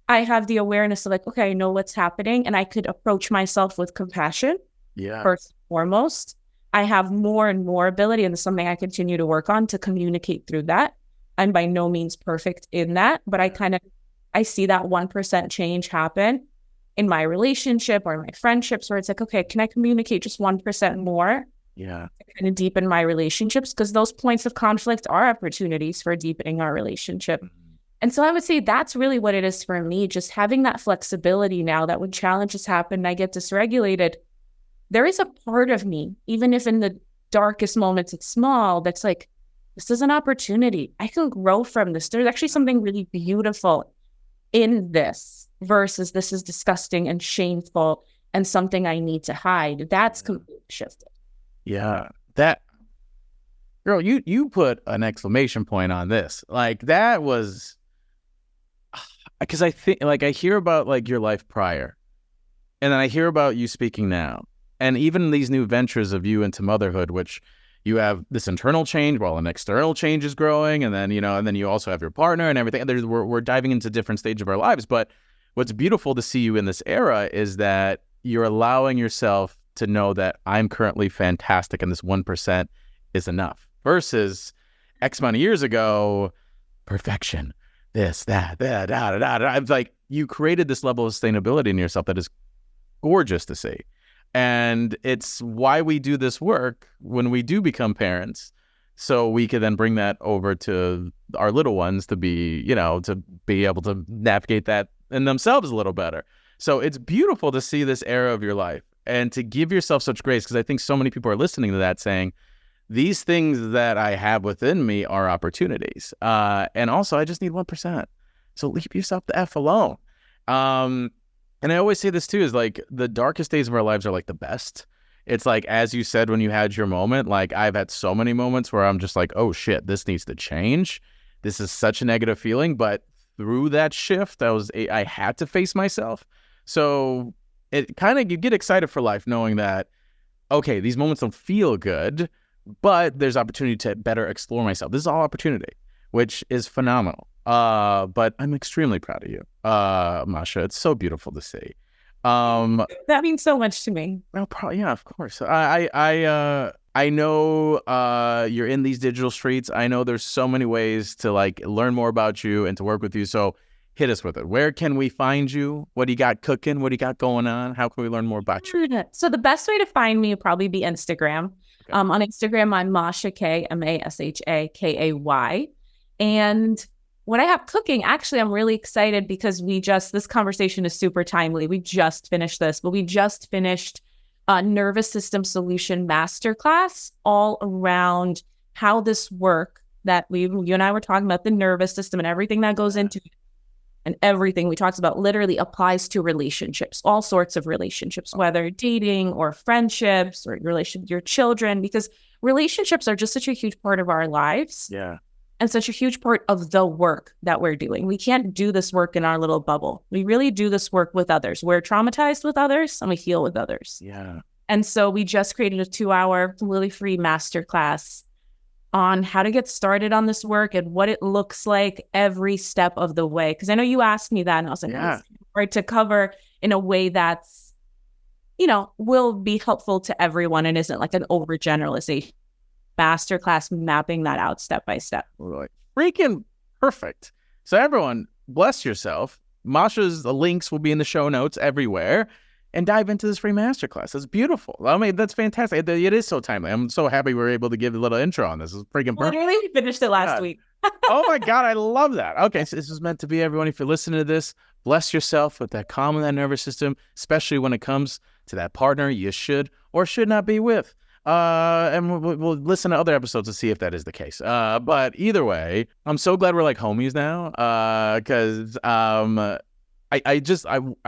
I have the awareness of like, okay, I know what's happening, and I could approach myself with compassion. First and foremost, I have more and more ability, and it's something I continue to work on, to communicate through that. I'm by no means perfect in that, but I see that 1% change happen in my relationship or my friendships, where it's like, okay, can I communicate just 1% more? Yeah. To kind of deepen my relationships, because those points of conflict are opportunities for deepening our relationship. And so I would say that's really what it is for me, just having that flexibility now that when challenges happen and I get dysregulated, there is a part of me, even if in the darkest moments it's small, that's like, this is an opportunity. I can grow from this. There's actually something really beautiful in this versus this is disgusting and shameful and something I need to hide. That's completely shifted. Yeah. That, girl, you put an exclamation point on this. Like, that was, because I think, like, I hear about like your life prior, and then I hear about you speaking now, and even these new ventures of you into motherhood, which you have this internal change while an external change is growing. And then, and then you also have your partner and everything. We're diving into different stages of our lives. But what's beautiful to see you in this era is that you're allowing yourself to know that I'm currently fantastic and this 1% is enough, versus X amount of years ago, perfection, this, that, da, da, da, da. I'm like, you created this level of sustainability in yourself that is gorgeous to see. And it's why we do this work when we do become parents, so we can then bring that over to our little ones to be, to be able to navigate that in themselves a little better. So it's beautiful to see this era of your life and to give yourself such grace, because I think so many people are listening to that saying, these things that I have within me are opportunities. And also, I just need 1%. So leave yourself the F alone. And I always say this too, is like, the darkest days of our lives are like the best. It's like, as you said, when you had your moment, like, I've had so many moments where I'm just like, oh shit, this needs to change. This is such a negative feeling. But through that shift, I had to face myself. So it kind of, you get excited for life knowing that, okay, these moments don't feel good, but there's opportunity to better explore myself. This is all opportunity, which is phenomenal. But I'm extremely proud of you, Masha. It's so beautiful to see. That means so much to me. Well, yeah, of course. I know you're in these digital streets. I know there's so many ways to like learn more about you and to work with you. So hit us with it. Where can we find you? What do you got cooking? What do you got going on? How can we learn more about you? So the best way to find me would probably be Instagram. Okay. On Instagram, I'm Masha Kay, MASHAKAY. And what I have cooking, actually, I'm really excited because this conversation is super timely. We just finished this, but we just finished a nervous system solution masterclass all around how this work that you and I were talking about, the nervous system and everything that goes into it, and everything we talked about literally applies to relationships, all sorts of relationships, whether dating or friendships or relation to your children, because relationships are just such a huge part of our lives. Yeah. And such a huge part of the work that we're doing. We can't do this work in our little bubble. We really do this work with others. We're traumatized with others and we heal with others. Yeah. And so we just created a 2-hour completely free masterclass on how to get started on this work and what it looks like every step of the way. Because I know you asked me that and I was like, yeah, hard to cover in a way that's, will be helpful to everyone and isn't like an overgeneralization. Masterclass mapping that out step by step. Freaking perfect. So everyone, bless yourself. Masha's links will be in the show notes everywhere, and dive into this free masterclass. That's beautiful. I mean, that's fantastic. It is so timely. I'm so happy we were able to give a little intro on this. It's freaking perfect. Literally, we finished it last week. Oh my God, I love that. Okay, so this is meant to be, everyone. If you're listening to this, bless yourself with that calm in that nervous system, especially when it comes to that partner you should or should not be with. And we'll listen to other episodes to see if that is the case. But either way, I'm so glad we're like homies now. Because I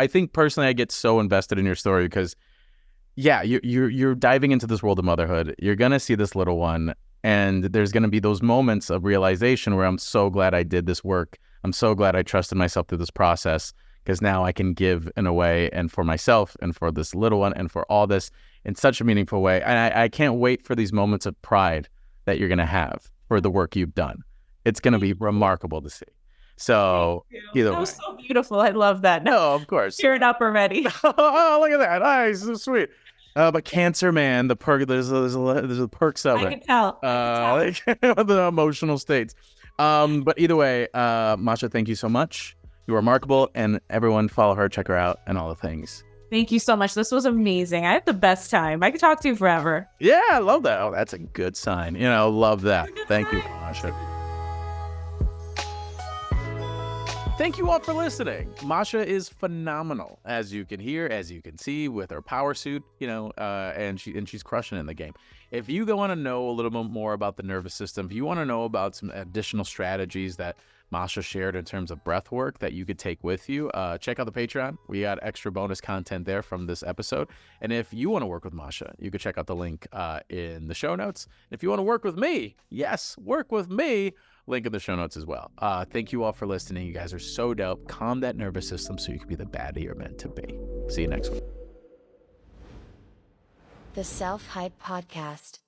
think personally I get so invested in your story because, yeah, you're diving into this world of motherhood. You're gonna see this little one, and there's gonna be those moments of realization where I'm so glad I did this work. I'm so glad I trusted myself through this process, because now I can give in a way, and for myself and for this little one and for all this in such a meaningful way. And I can't wait for these moments of pride that you're going to have for the work you've done. It's going to be remarkable to see. So either That way. was so beautiful. I love that. No, of course. Cheer it up already. Oh, look at that. Nice. So sweet. But Cancer Man, the perk, there's a perks of I it. can tell. The emotional states. But either way, Masha, thank you so much. You are remarkable, and everyone follow her, check her out, and all the things. Thank you so much. This was amazing. I had the best time. I could talk to you forever. Yeah, I love that. Oh, that's a good sign. Love that. Thank you, Masha. Thank you all for listening. Masha is phenomenal, as you can hear, as you can see with her power suit, and she's crushing it in the game. If you want to know a little bit more about the nervous system, if you want to know about some additional strategies that Masha shared in terms of breath work that you could take with you, check out the Patreon. We got extra bonus content there from this episode. And if you want to work with Masha, you could check out the link in the show notes. If you want to work with me, yes, work with me. Link in the show notes as well. Thank you all for listening. You guys are so dope. Calm that nervous system so you can be the baddie you're meant to be. See you next week. The Self-Hype Podcast.